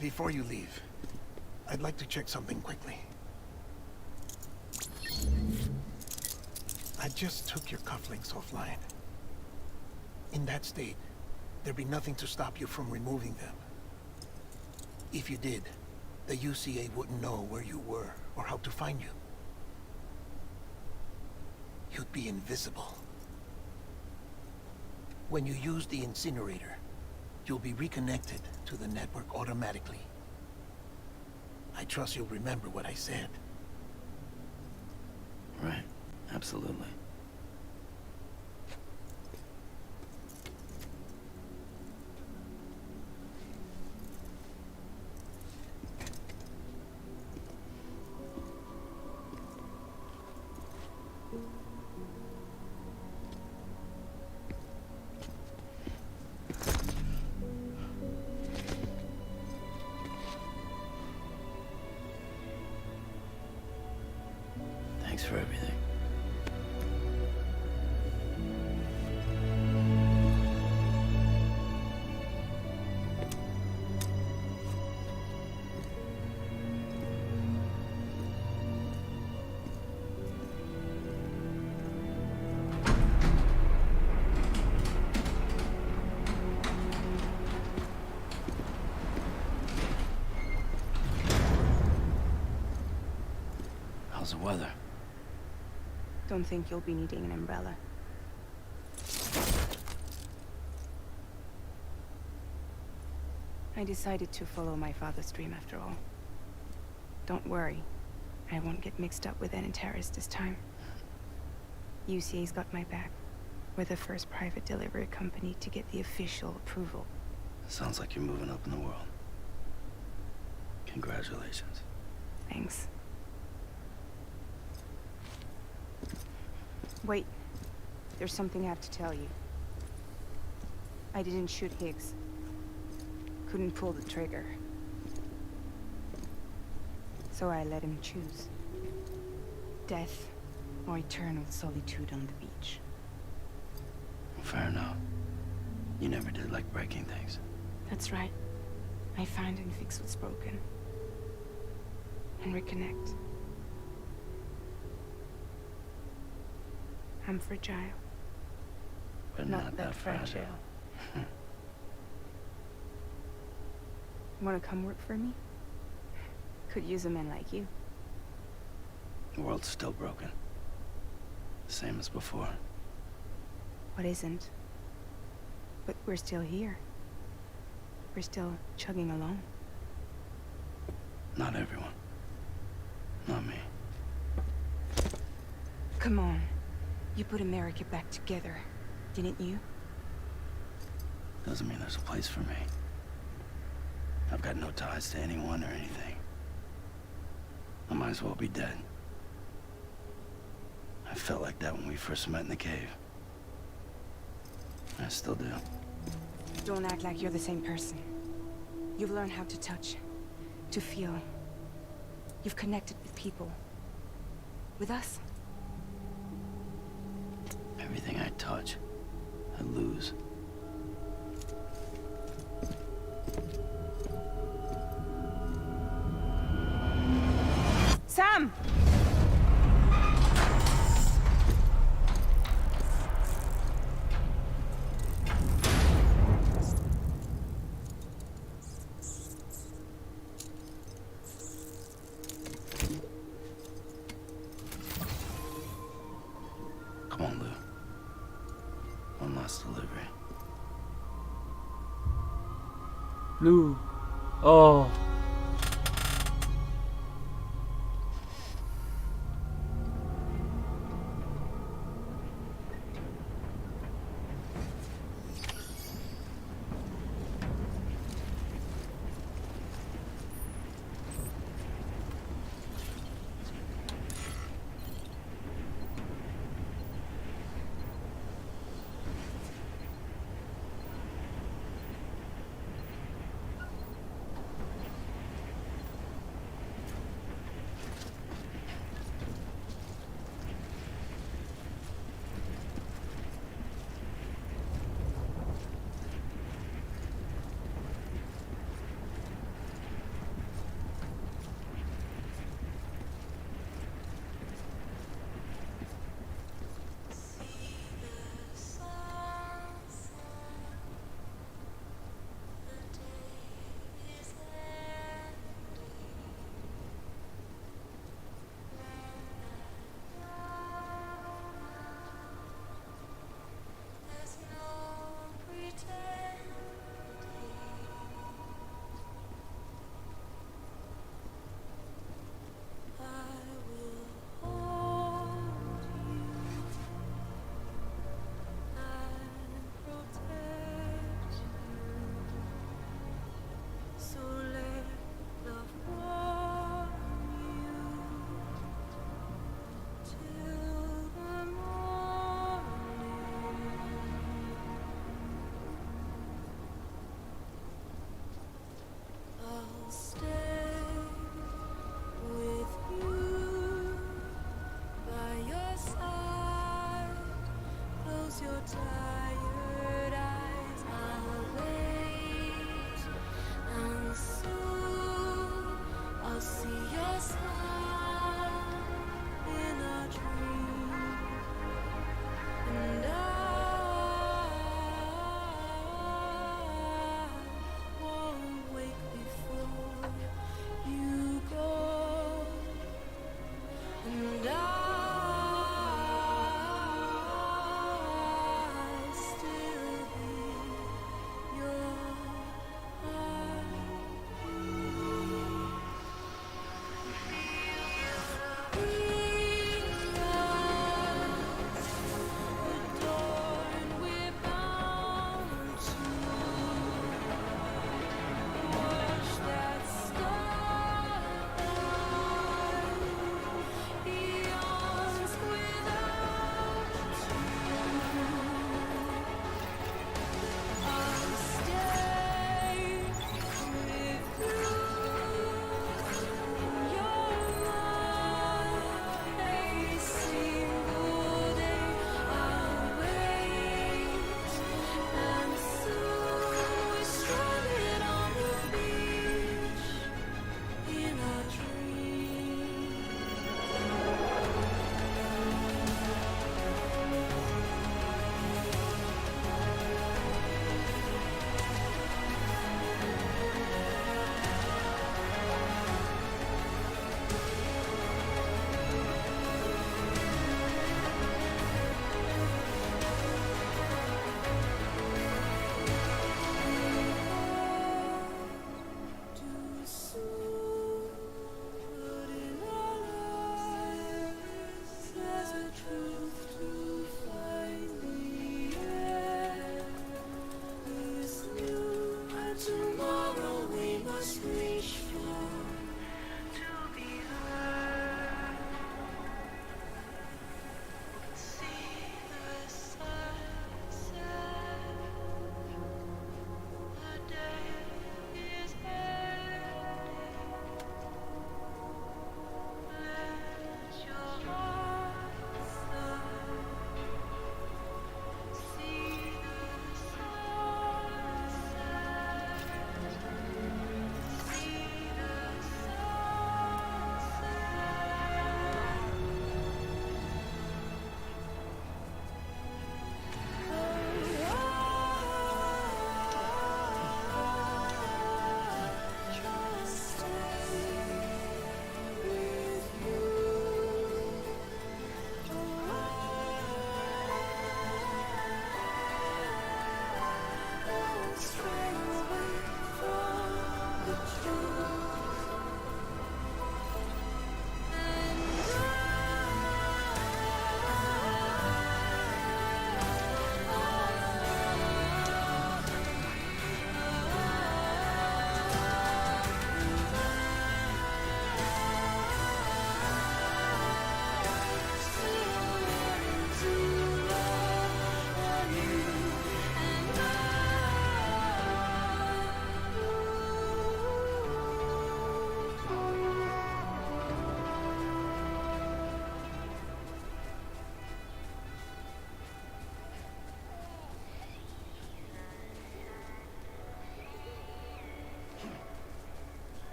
Before you leave, I'd like to check something quickly. I just took your cufflinks offline. In that state, there'd be nothing to stop you from removing them. If you did, the UCA wouldn't know where you were or how to find you. You'd be invisible. When you use the incinerator, you'll be reconnected to the network automatically. I trust you'll remember what I said. Right. Absolutely. Thanks for everything. How's the weather? Don't think you'll be needing an umbrella. I decided to follow my father's dream after all. Don't worry, I won't get mixed up with any terrorists this time. UCA's got my back. We're the first private delivery company to get the official approval. Sounds like you're moving up in the world. Congratulations. Thanks. Wait, there's something I have to tell you. I didn't shoot Higgs. Couldn't pull the trigger. So I let him choose. Death or eternal solitude on the beach. Fair enough. You never did like breaking things. That's right. I find and fix what's broken. And reconnect. I'm fragile. But not that fragile. Wanna come work for me? Could use a man like you. The world's still broken. Same as before. What isn't? But we're still here. We're still chugging along. Not everyone. Not me. Come on. You put America back together, didn't you? Doesn't mean there's a place for me. I've got no ties to anyone or anything. I might as well be dead. I felt like that when we first met in the cave. I still do. Don't act like you're the same person. You've learned how to touch, to feel. You've connected with people. With us. Everything I touch, I lose. Sam! Come on, Lou. One last delivery. Lou. Oh.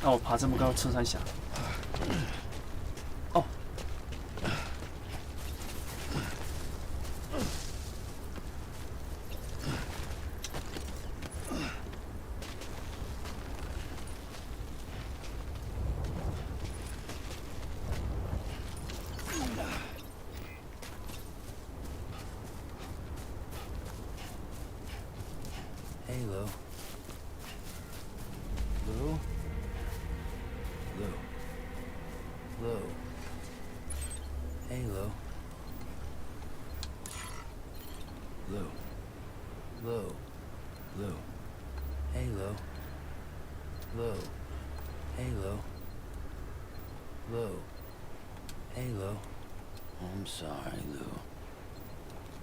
哦，我爬这么高，车山峡。哦。Hey, Lou. Lou? Lou. Lou. Hey, Lou. Lou. Lou. Lou. Hey, Lou. Lou. Hey, Lou. Lou. Hey, Lou. I'm sorry, Lou.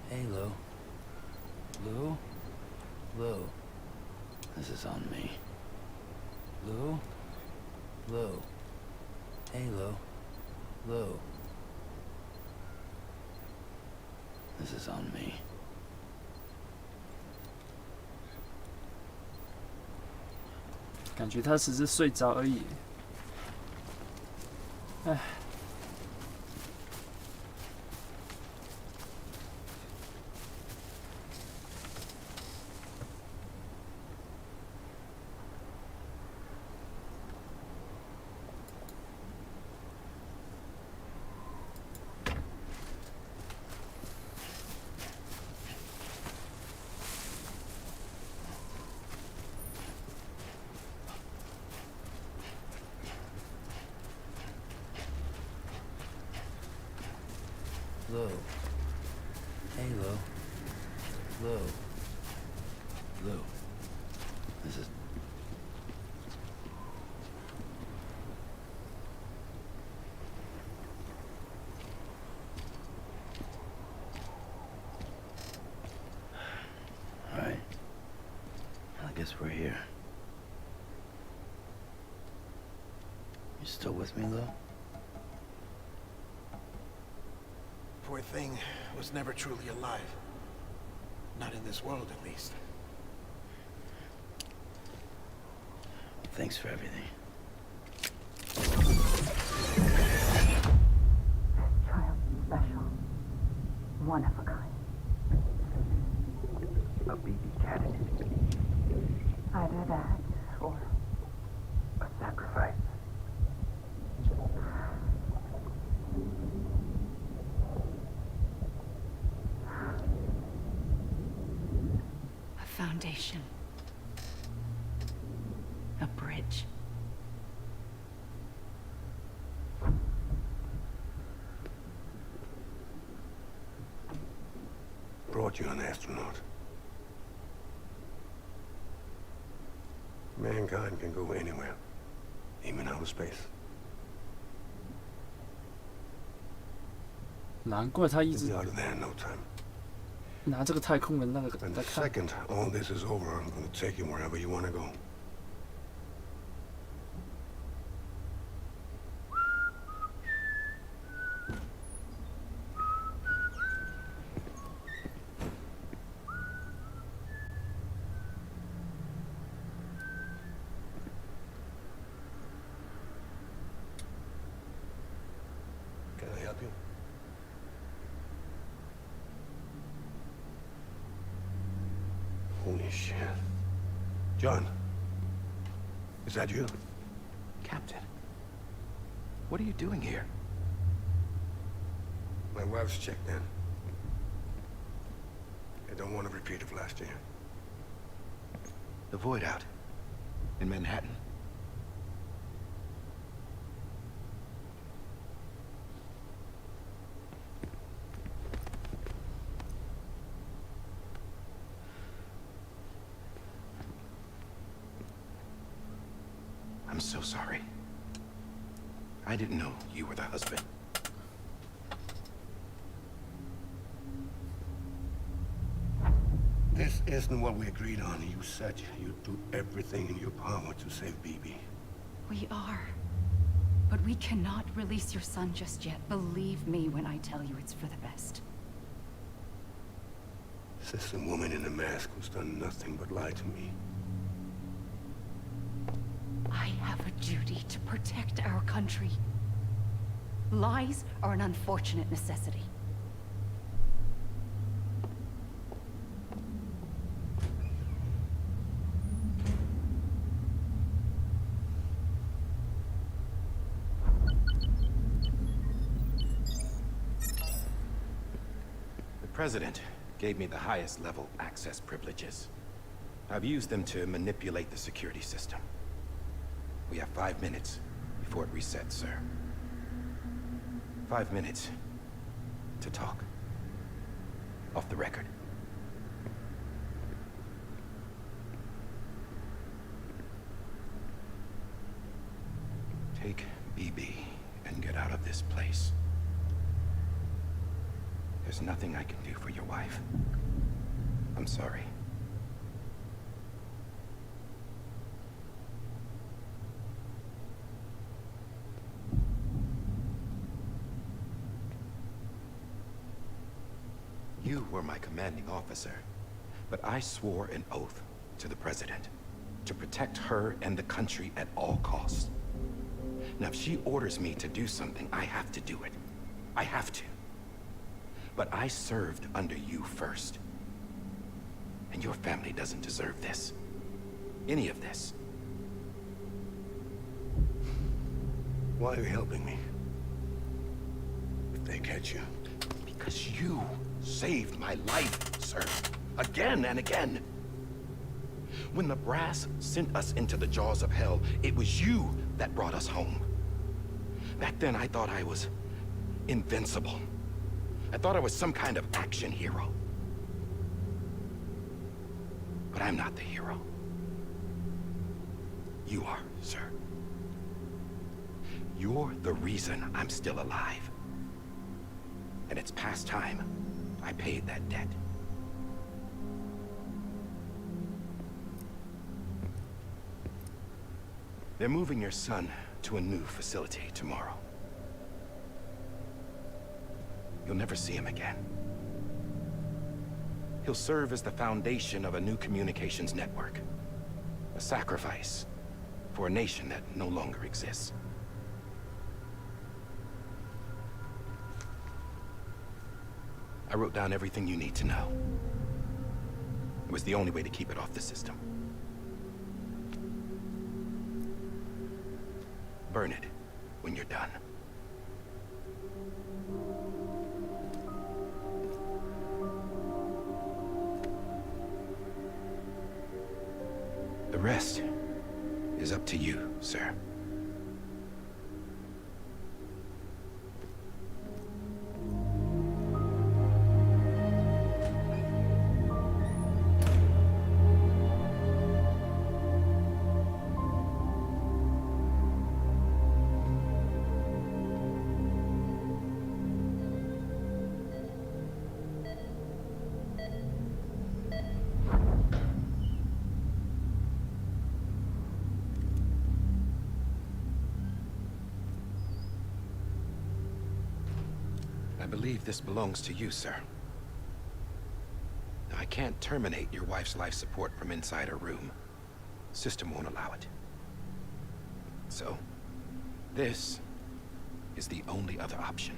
Hey, Lou. Lou? Lou. This is on me. Lou? Lou. Hey, Lou. Lou. This is on me. 感觉他只是睡着而已。唉。Lou. Hey, Lou. Lou. Lou. This is... All right. I guess we're here. You still with me, Lou? Poor thing was never truly alive. Not in this world, at least. Thanks for everything. Child special. One of a kind. A baby candidate. Either that, or A sacrifice. A foundation. A bridge. Brought you an astronaut. Mankind can go anywhere, even outer space. 难怪他一 You'll 直 be out of there in no time. 拿这个太空人那个 And 在 the 看。 second all this is over, I'm gonna take you wherever you wanna go. Can I help you? Holy shit. John. Is that you? Captain, what are you doing here? My wife's checked in. I don't want a repeat of last year. The void out. In Manhattan. I'm so sorry. I didn't know you were the husband. This isn't what we agreed on. You said you'd do everything in your power to save BB. We are. But we cannot release your son just yet. Believe me when I tell you it's for the best. Says the woman in the mask who's done nothing but lie to me. I have a duty protect our country. Lies are an unfortunate necessity. The President gave me the highest level access privileges. I've used them to manipulate the security system. We have 5 minutes before it resets, sir. 5 minutes to talk. Off the record. Take BB and get out of this place. There's nothing I can do for your wife. I'm sorry. You were my commanding officer, but I swore an oath to the President to protect her and the country at all costs. Now, if she orders me to do something, I have to do it. I have to. But I served under you first. And your family doesn't deserve this. Any of this. Why are you helping me? If they catch you. Because you saved my life, sir. Again and again. When the brass sent us into the jaws of hell, it was you that brought us home. Back then, I thought I was invincible. I thought I was some kind of action hero. But I'm not the hero. You are, sir. You're the reason I'm still alive. And it's past time I paid that debt. They're moving your son to a new facility tomorrow. You'll never see him again. He'll serve as the foundation of a new communications network. A sacrifice for a nation that no longer exists. I wrote down everything you need to know. It was the only way to keep it off the system. Burn it when you're done. The rest is up to you, sir. I believe this belongs to you, sir. Now, I can't terminate your wife's life support from inside her room. The system won't allow it. So, this is the only other option.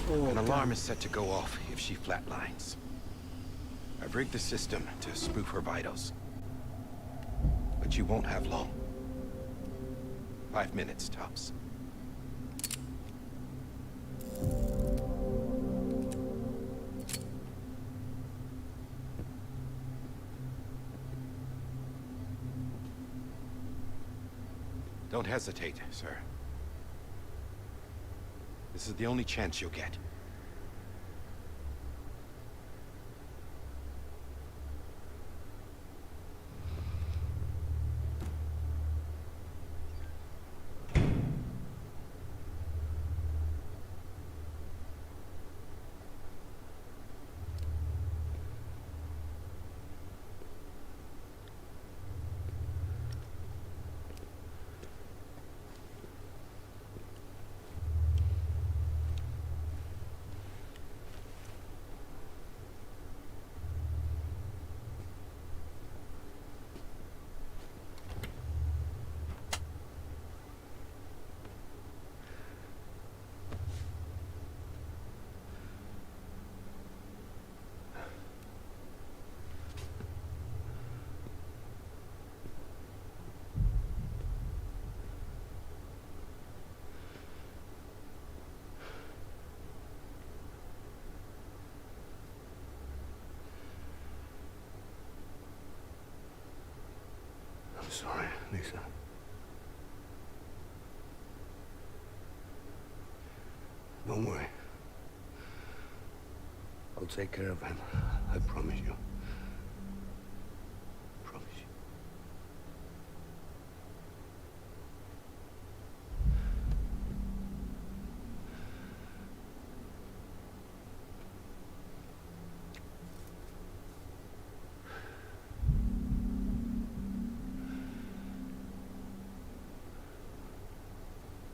An alarm is set to go off if she flatlines. I've rigged the system to spoof her vitals. But you won't have long. 5 minutes, tops. Don't hesitate, sir. This is the only chance you'll get. Sorry, Lisa. Don't worry. I'll take care of him. I promise you. Promise you.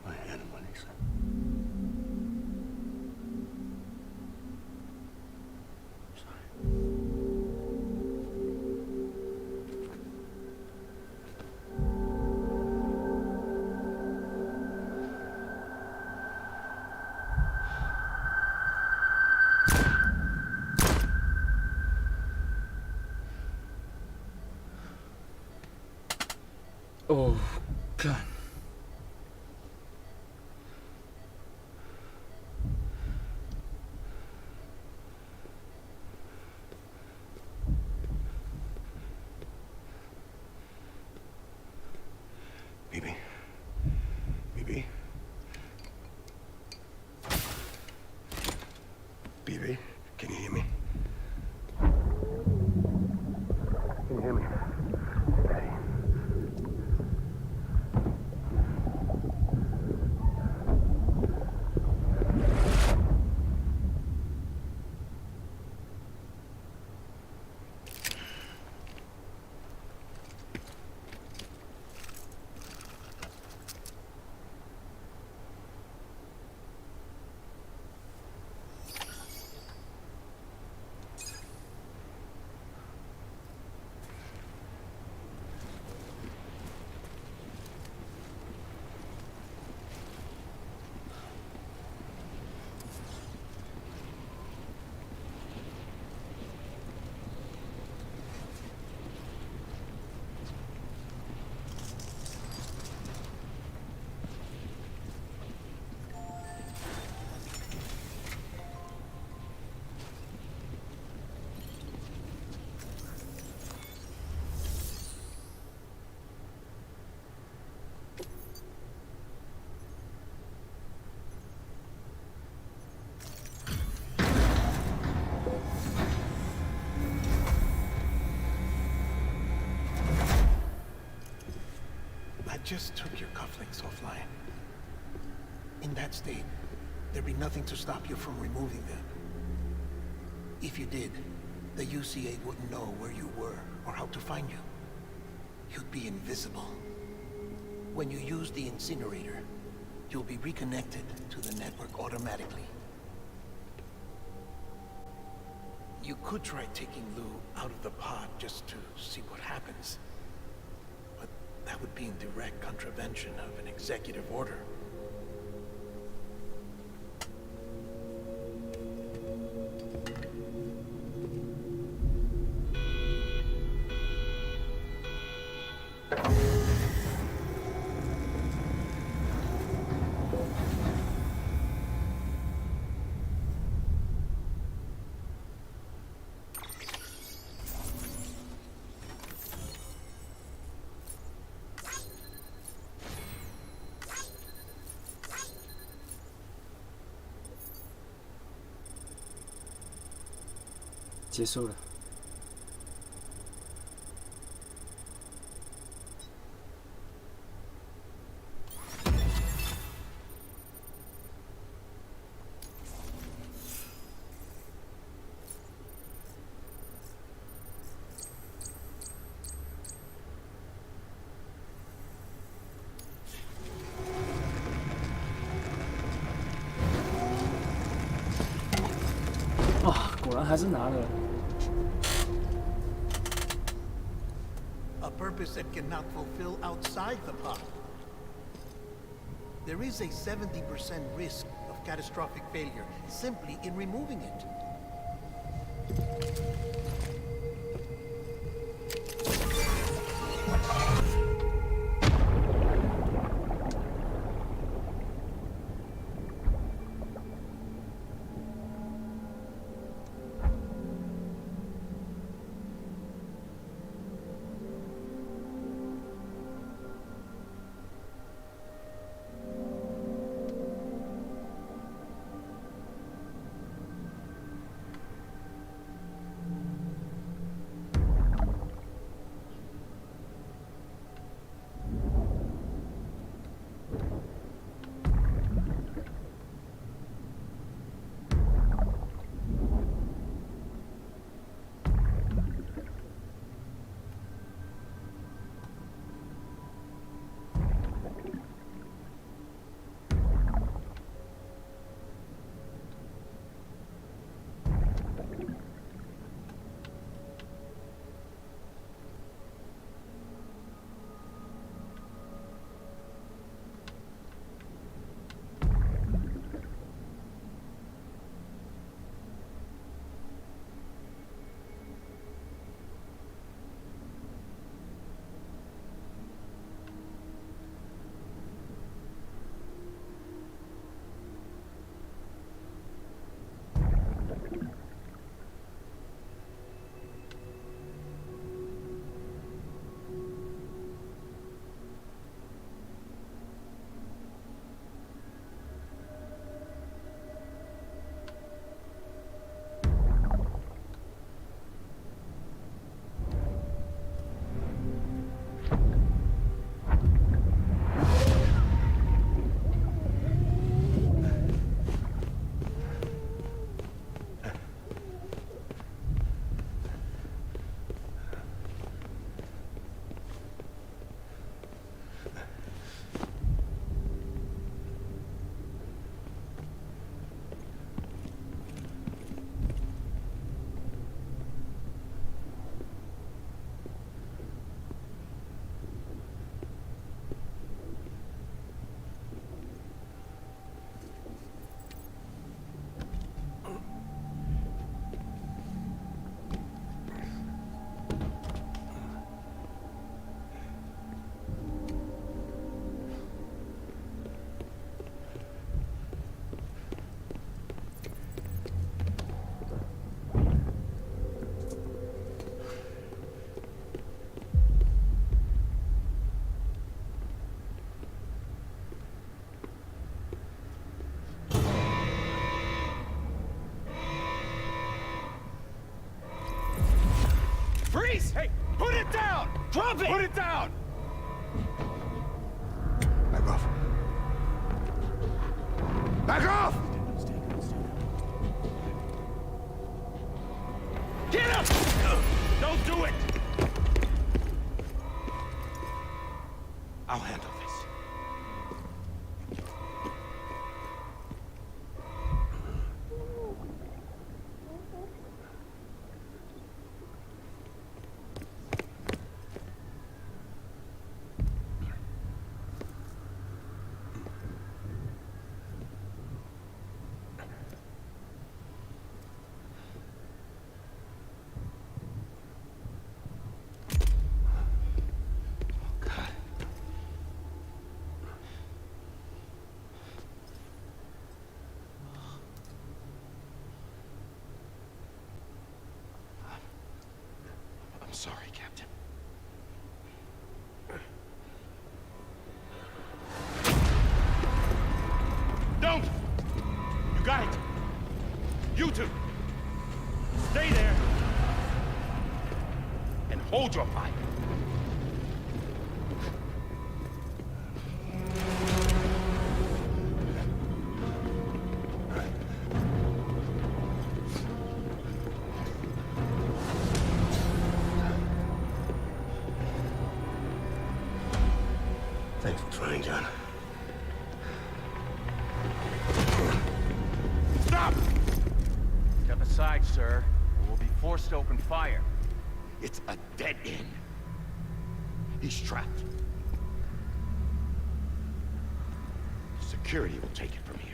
My animal, Lisa. Oh, God. Bibi. Bibi. Bibi, can you hear me? Can you hear me? Steady. I just took your cufflinks offline. In that state, there'd be nothing to stop you from removing them. If you did, the UCA wouldn't know where you were or how to find you. You'd be invisible. When you use the incinerator, you'll be reconnected to the network automatically. You could try taking Lou out of the pod just to see what happens. But that would be in direct contravention of an executive order.结束了。哇，果然还是拿了。 A purpose that cannot fulfill outside the pod. There is a 70% risk of catastrophic failure simply in removing it. Do it! I'll handle this. I'm sorry, Captain. Don't! You got it! You two! Stay there! And hold your fire! Thanks for trying, John. Stop! Step aside, sir. Or we'll be forced to open fire. It's a dead end. He's trapped. Security will take it from here.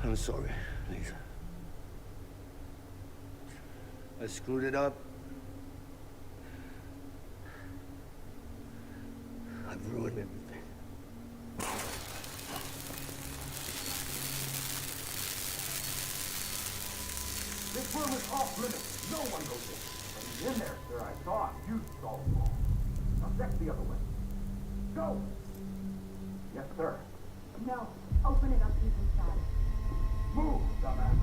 I'm sorry, Lisa. I screwed it up. I've ruined everything. This room is off limits. No one goes in. But he's in there, sir. I saw him. You saw him. Now check the other way. Go! Yes, sir. No. Open it up, he's inside. Move, dumbass.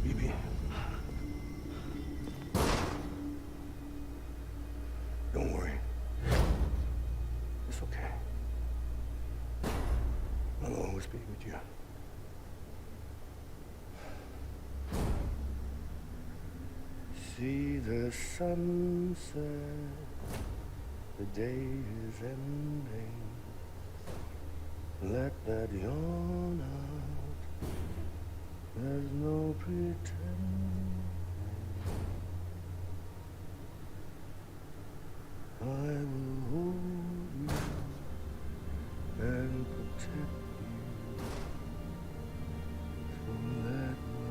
BB. Don't worry. It's okay. I'll always be with you. See the sunset, the day is ending. Let that yawn out, there's no pretending. I will hold you and protect you from that one.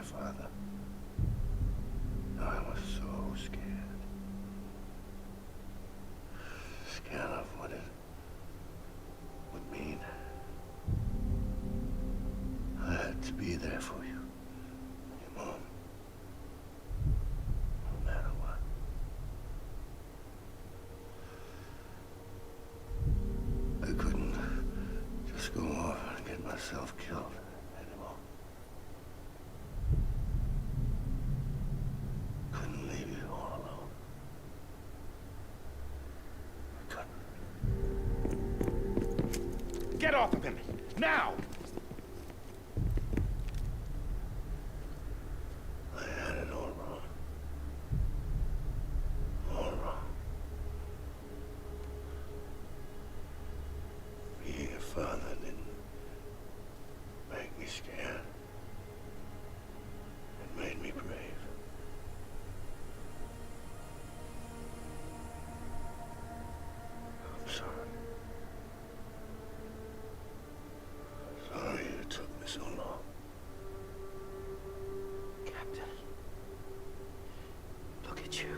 your father. I was so scared. Scared of what it would mean. I had to be there for you. Your mom. No matter what. I couldn't just go off and get myself killed anymore. Couldn't leave you all alone. I couldn't. Get off of him! Now! I had it all wrong. All wrong. Being a father didn't make me scared. It made me brave. I'm sorry. Sorry it took me so long. Captain. Look at you.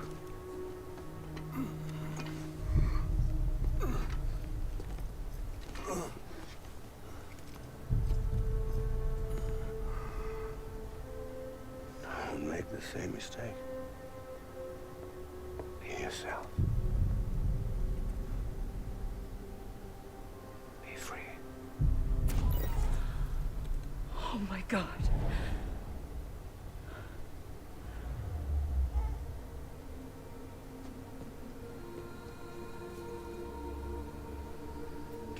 Don't make the same mistake. Be yourself. Be free. Oh my God.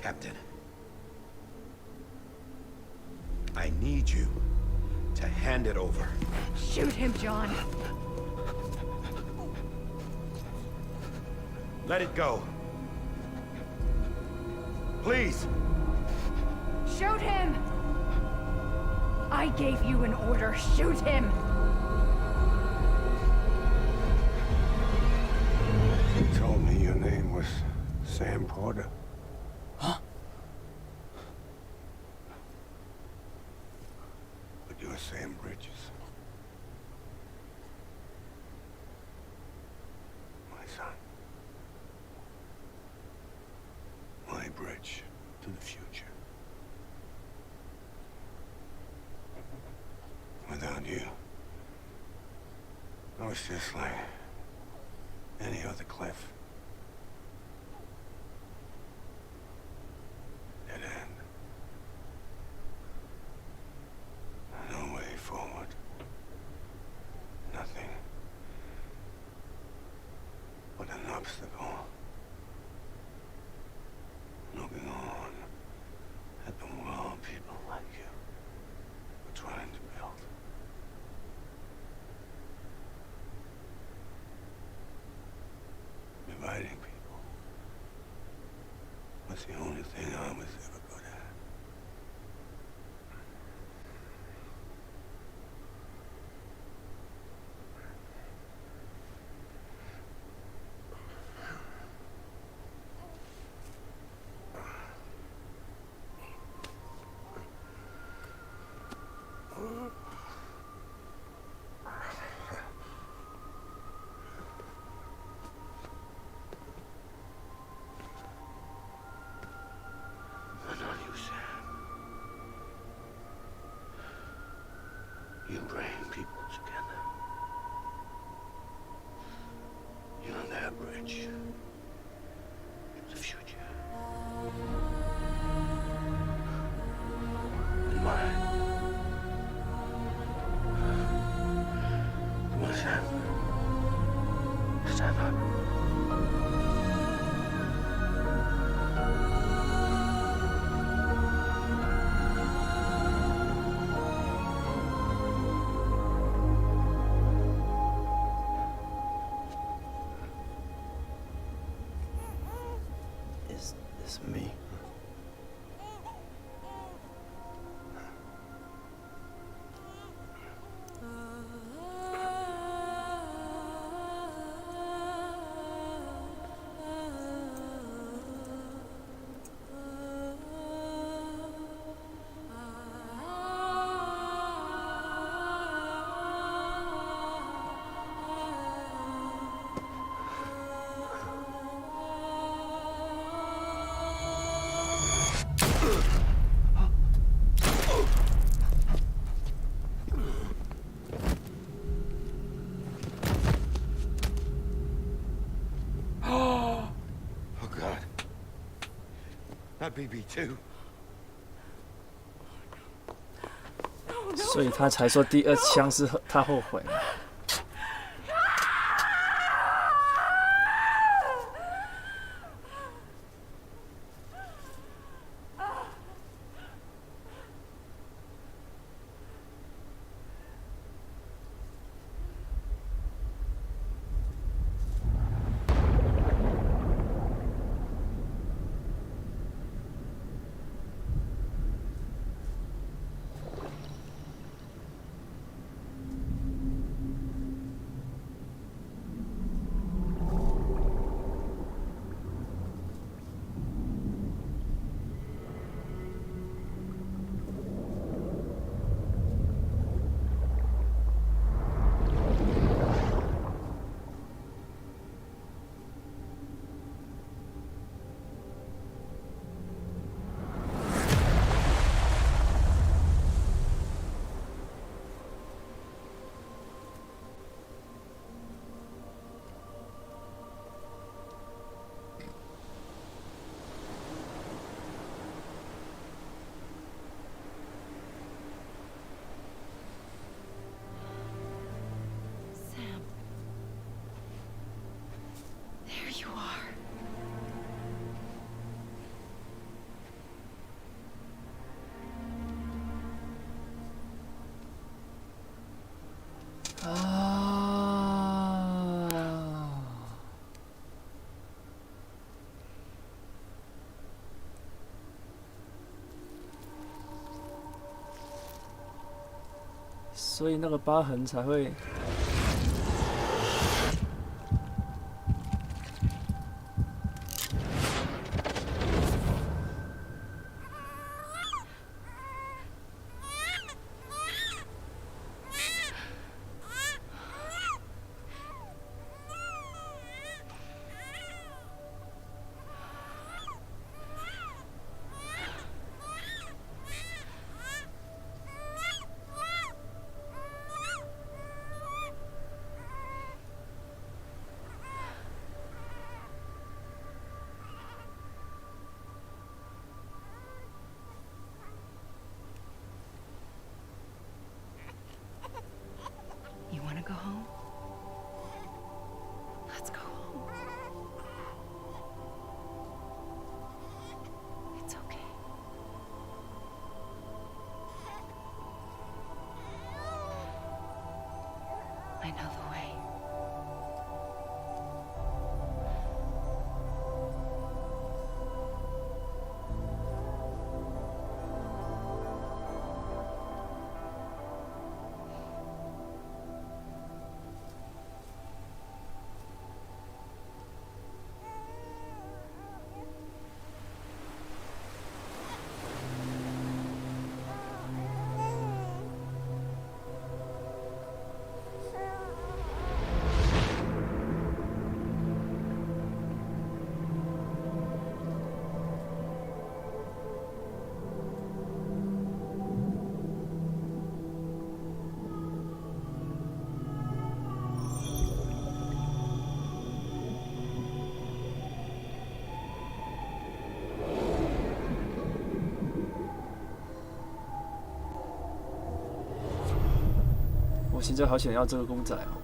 Captain. I need you to hand it over. Shoot him, John. Let it go. Please! Shoot him! I gave you an order. Shoot him! You told me your name was Sam Porter. Huh? But you're Sam Bridges. My son. My bridge to the future. Without you, I was just like any other Cliff. Dead end. No way forward. Nothing but an obstacle. Looking on at the world people like you were trying to build. Dividing people was the only thing I was ever good at. But not you, Sam. You bring people together. You're their bridge to the future. And mine. Come on, Sam. Stand up. Is this me? Not BB2. 所以他才说第二枪是他后悔了。所以那个疤痕才会。You want to go home? Let's go home. It's okay. I know the way.我现在好想要这个公仔哦。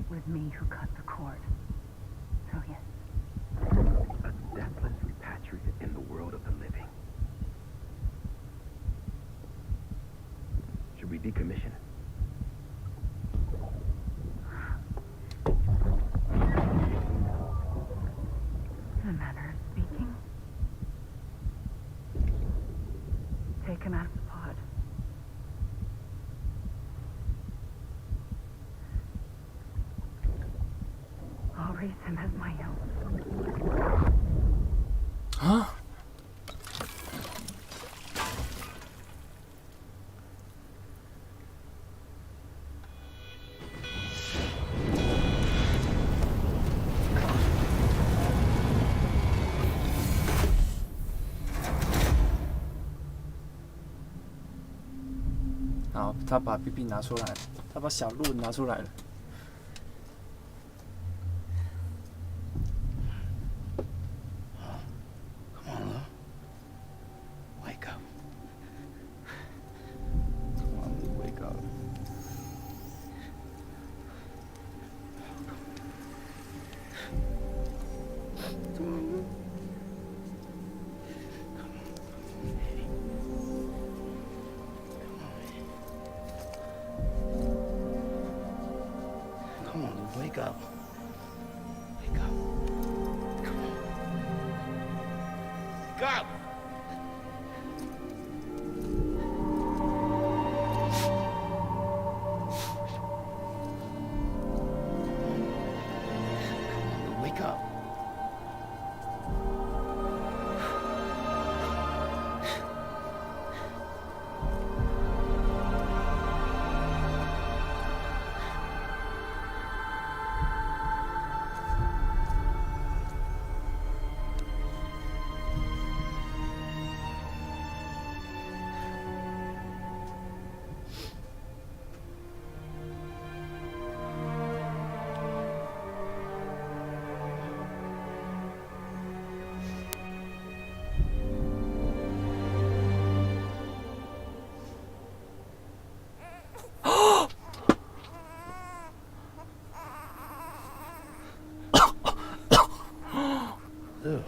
With me who cut the cord. So yes. A deathless repatriate in the world of the living. Should we decommission it? place him as my own. 啊！好，他把 BB 拿出来了，他把小鹿拿出来了。Come on, Lou. Wake up. Come on, Lou, wake up. Come on, Lou. Come on, Lou, wake up. Wake up. Come on. Wake up! Come on, Lou, wake up. Lou.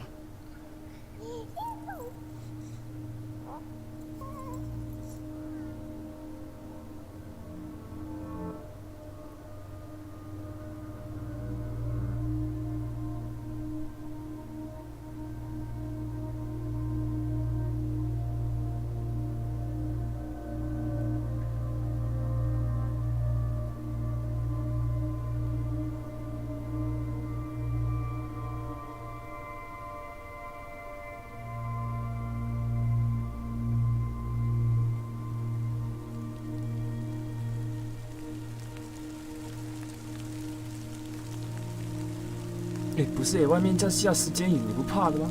不是外面这下时间雨，你不怕的吗？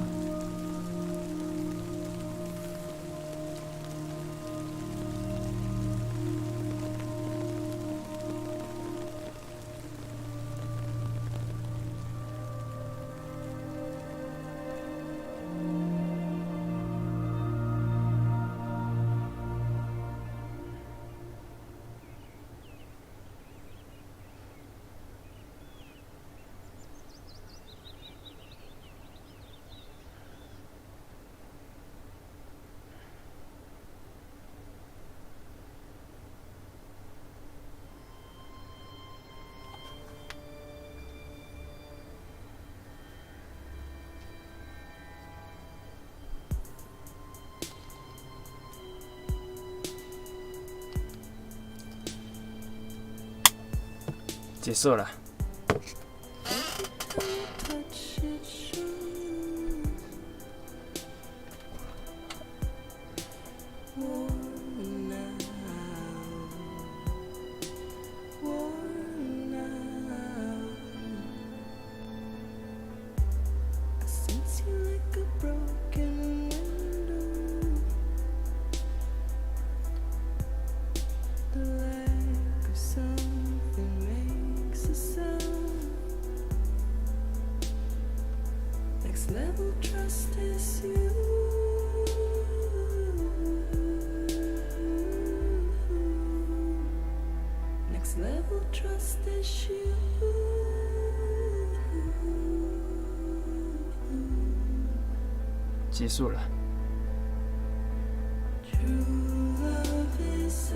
结束了。Level trust is you. Next level trust is you. 结束了。True love is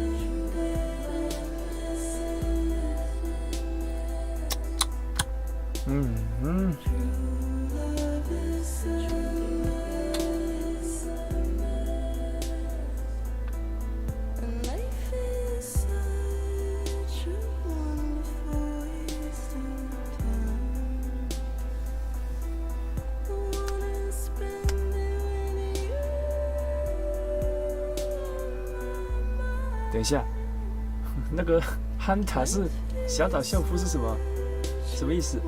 And life is such a wonderful waste of time. 一下，那个汉塔是小岛秀夫是什么意思？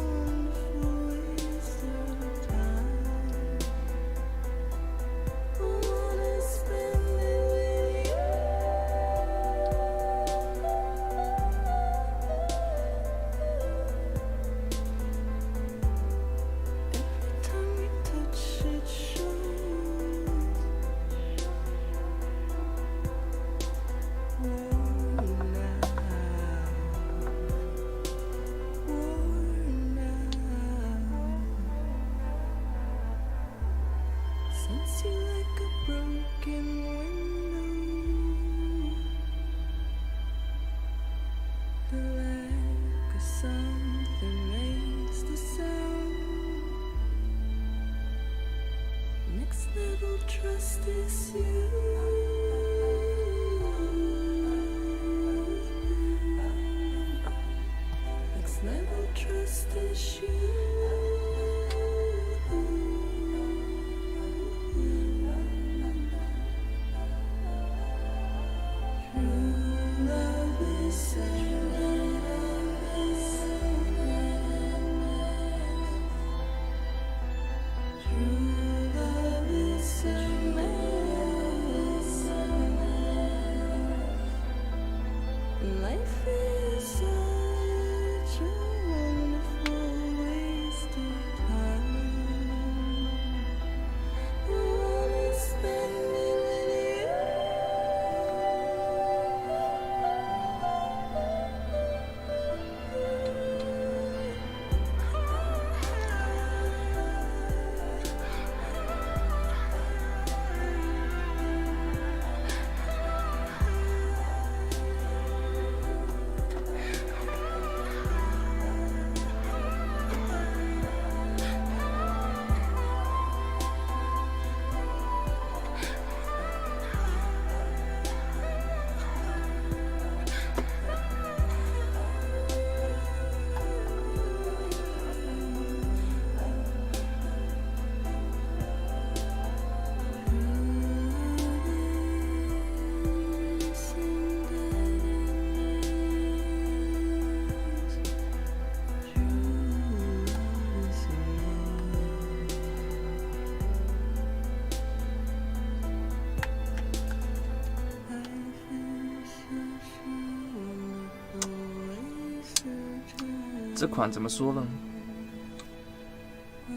这款怎么说呢？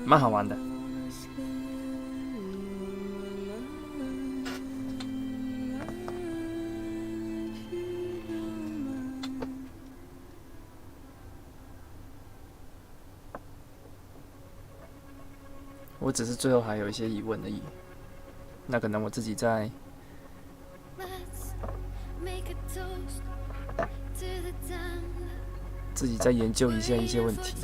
蛮好玩的。我只是最后还有一些疑问而已，那可能我自己再研究一下一些问题。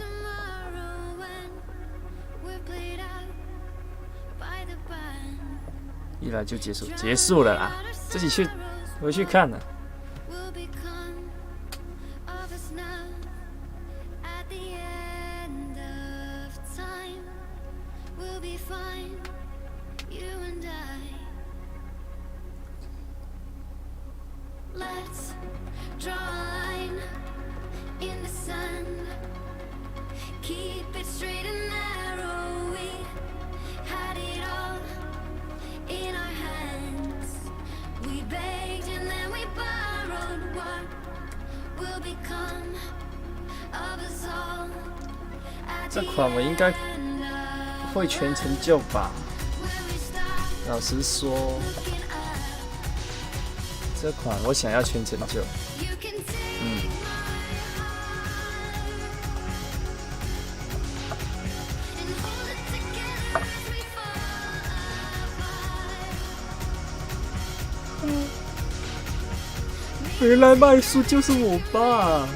一来就结束了啦，自己回去看了。这款我应该会全成就吧。老实说，这款我想要全成就。原来卖书就是我爸。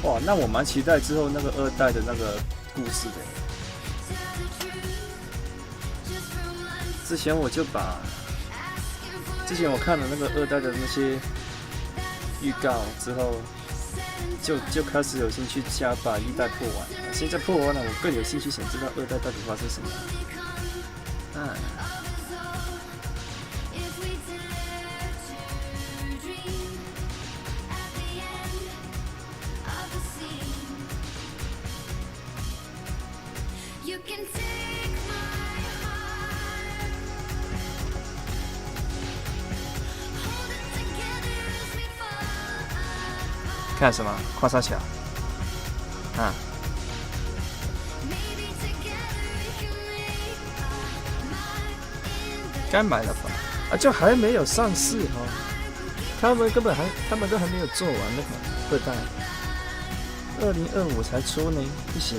哇，那我蛮期待之后那个2代的那个故事的。之前我看了那个2代的那些预告之后，就开始有兴趣把1代破完。现在破完了，我更有兴趣想知道2代到底发生什么。看什么？跨沙桥啊！该买了吧？啊，就还没有上市哦。他们都还没有做完那个2代，2025才出呢，不行。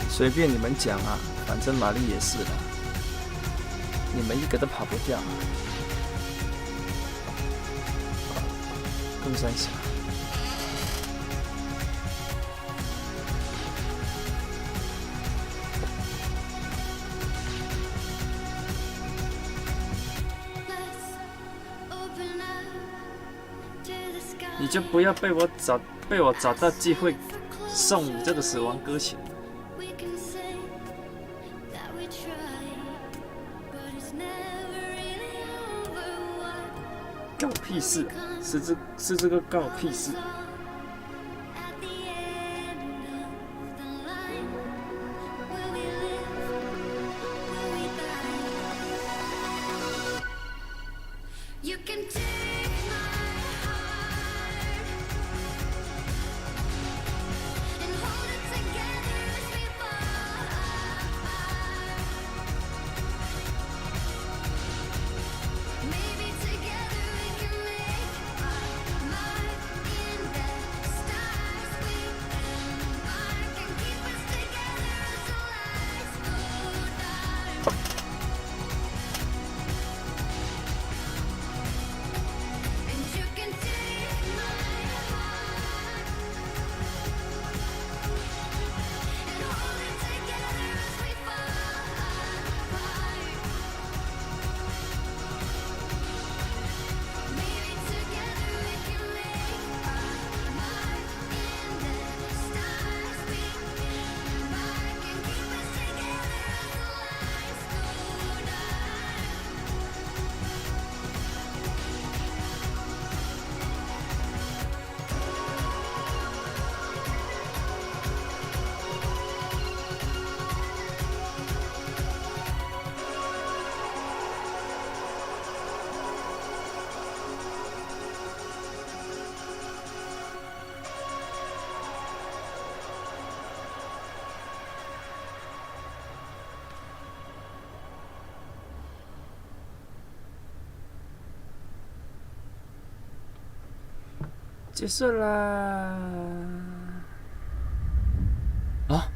随便你们讲啊，反正玛丽也是的，你们一个都跑不掉。更三小，你就不要被我找到机会送你这个死亡搁浅。告屁事！是这个告屁事！结束啦！啊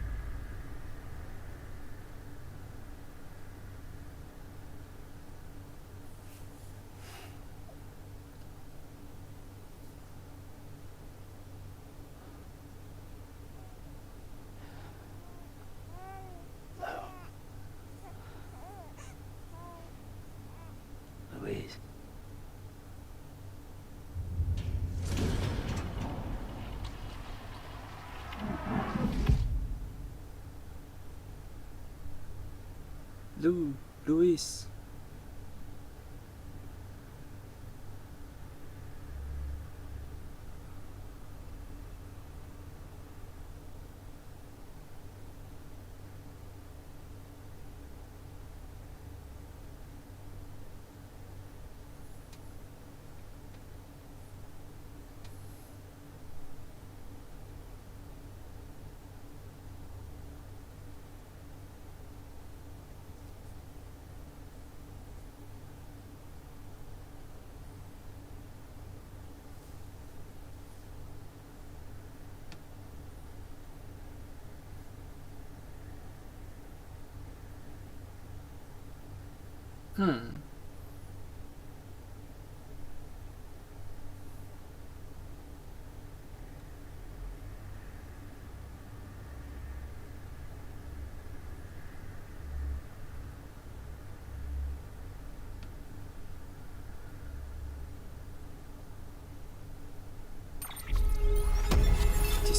！Louis。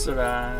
是啦。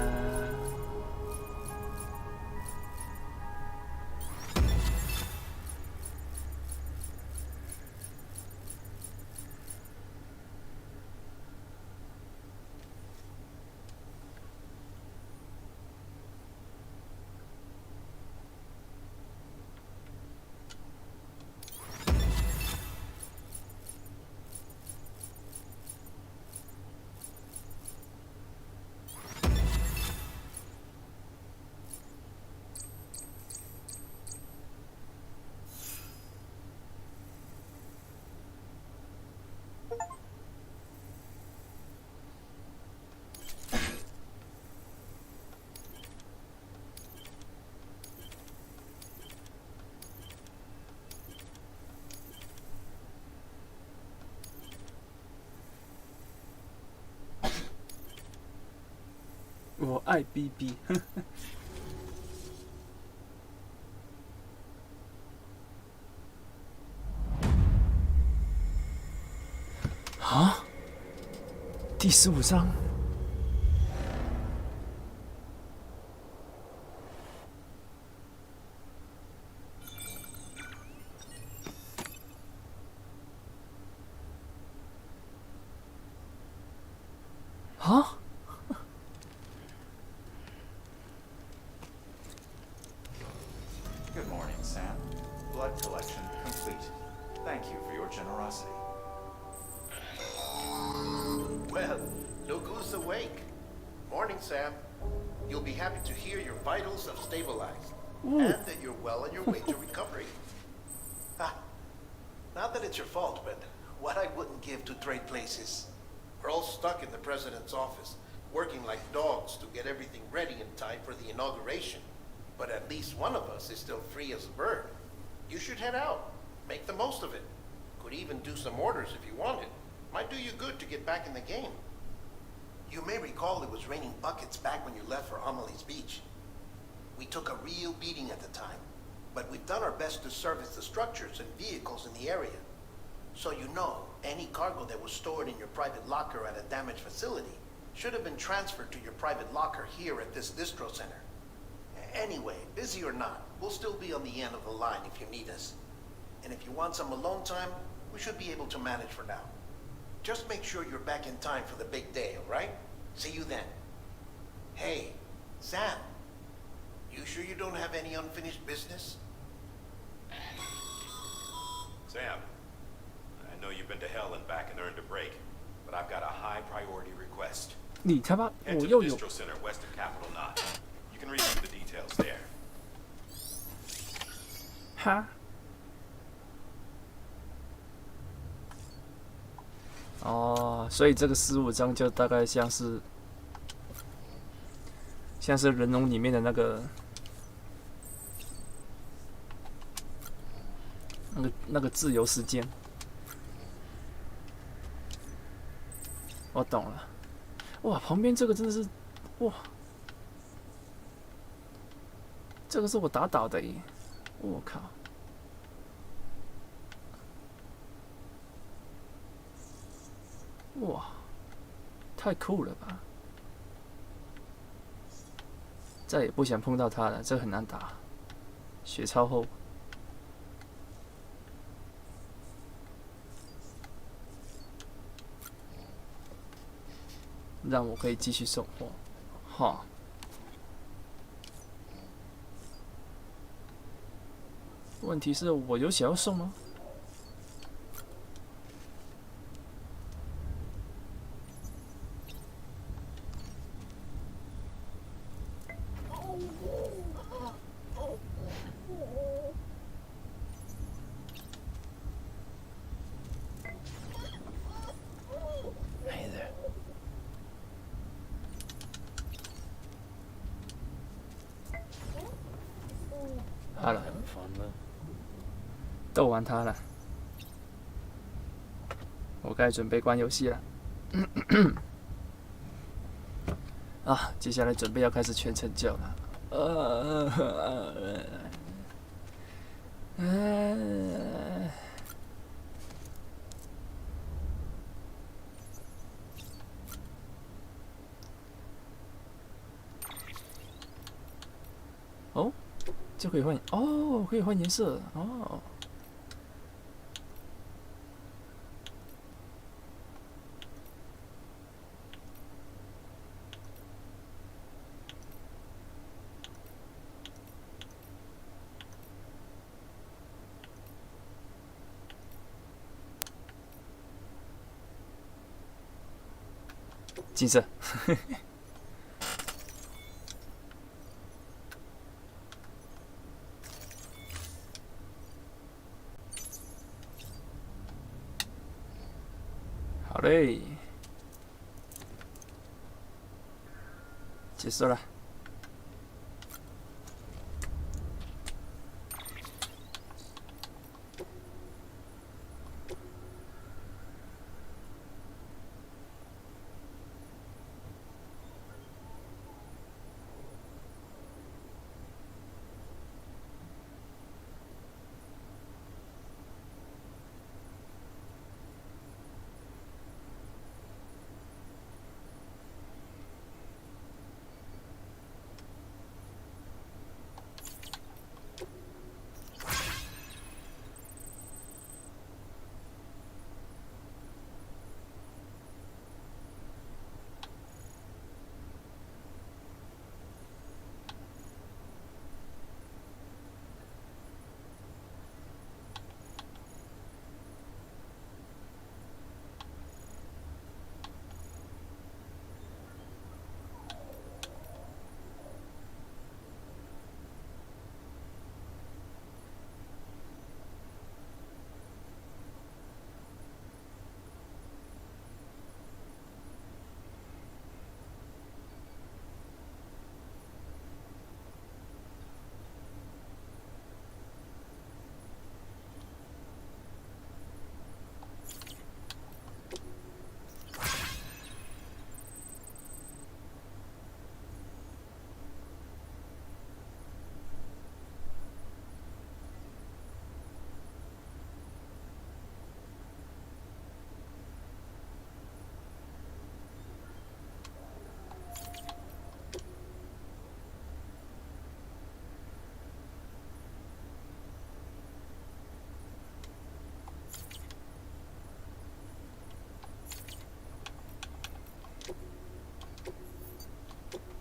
我爱 BB 啊，第15章。啊？ Good morning, Sam. Blood collection complete. Thank you for your generosity. Well, look who's awake. Morning, Sam. You'll be happy to hear your vitals have stabilized. And that you're well on your way to recovery. Ah, not that it's your fault, but what I wouldn't give to trade places. We're all stuck in the president's office, working like dogs to get everything ready in time for the inauguration. But at least one of us is still free as a bird. You should head out. Make the most of it. Could even do some orders if you wanted. Might do you good to get back in the game. You may recall it was raining buckets back when you left for Amelie's Beach. We took a real beating at the time, but we've done our best to service the structures and vehicles in the area. So you know, any cargo that was stored in your private locker at a damaged facility should have been transferred to your private locker here at this distro center. Anyway, busy or not, we'll still be on the end of the line if you need us. And if you want some alone time, we should be able to manage for now. Just make sure you're back in time for the big day, all right? See you then. Hey, Sam, you sure you don't have any unfinished business? Sam, I know you've been to hell and back and earned a break, but I've got a high priority request. 你他妈， Head 我 to 又 the 有 Distro Center west of Capitol Knot. You can review the details there. 哈。哦，所以这个15章就大概像是人龙里面的那个自由时间。我懂了。哇，旁边这个真的是，哇，这个是我打倒的耶！我靠。 哇，太酷了吧！再也不想碰到他了，这很难打，血超厚。让我可以继续送货，哈。问题是我有想要送吗？ 好了，斗完他了，我该准备关游戏了。啊，接下来准备要开始全成就了。就可以换哦，可以换颜色哦。金色。好嘞，结束了。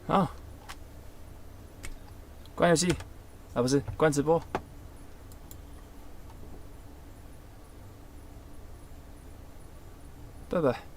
好，关游戏，啊不是关直播，拜拜。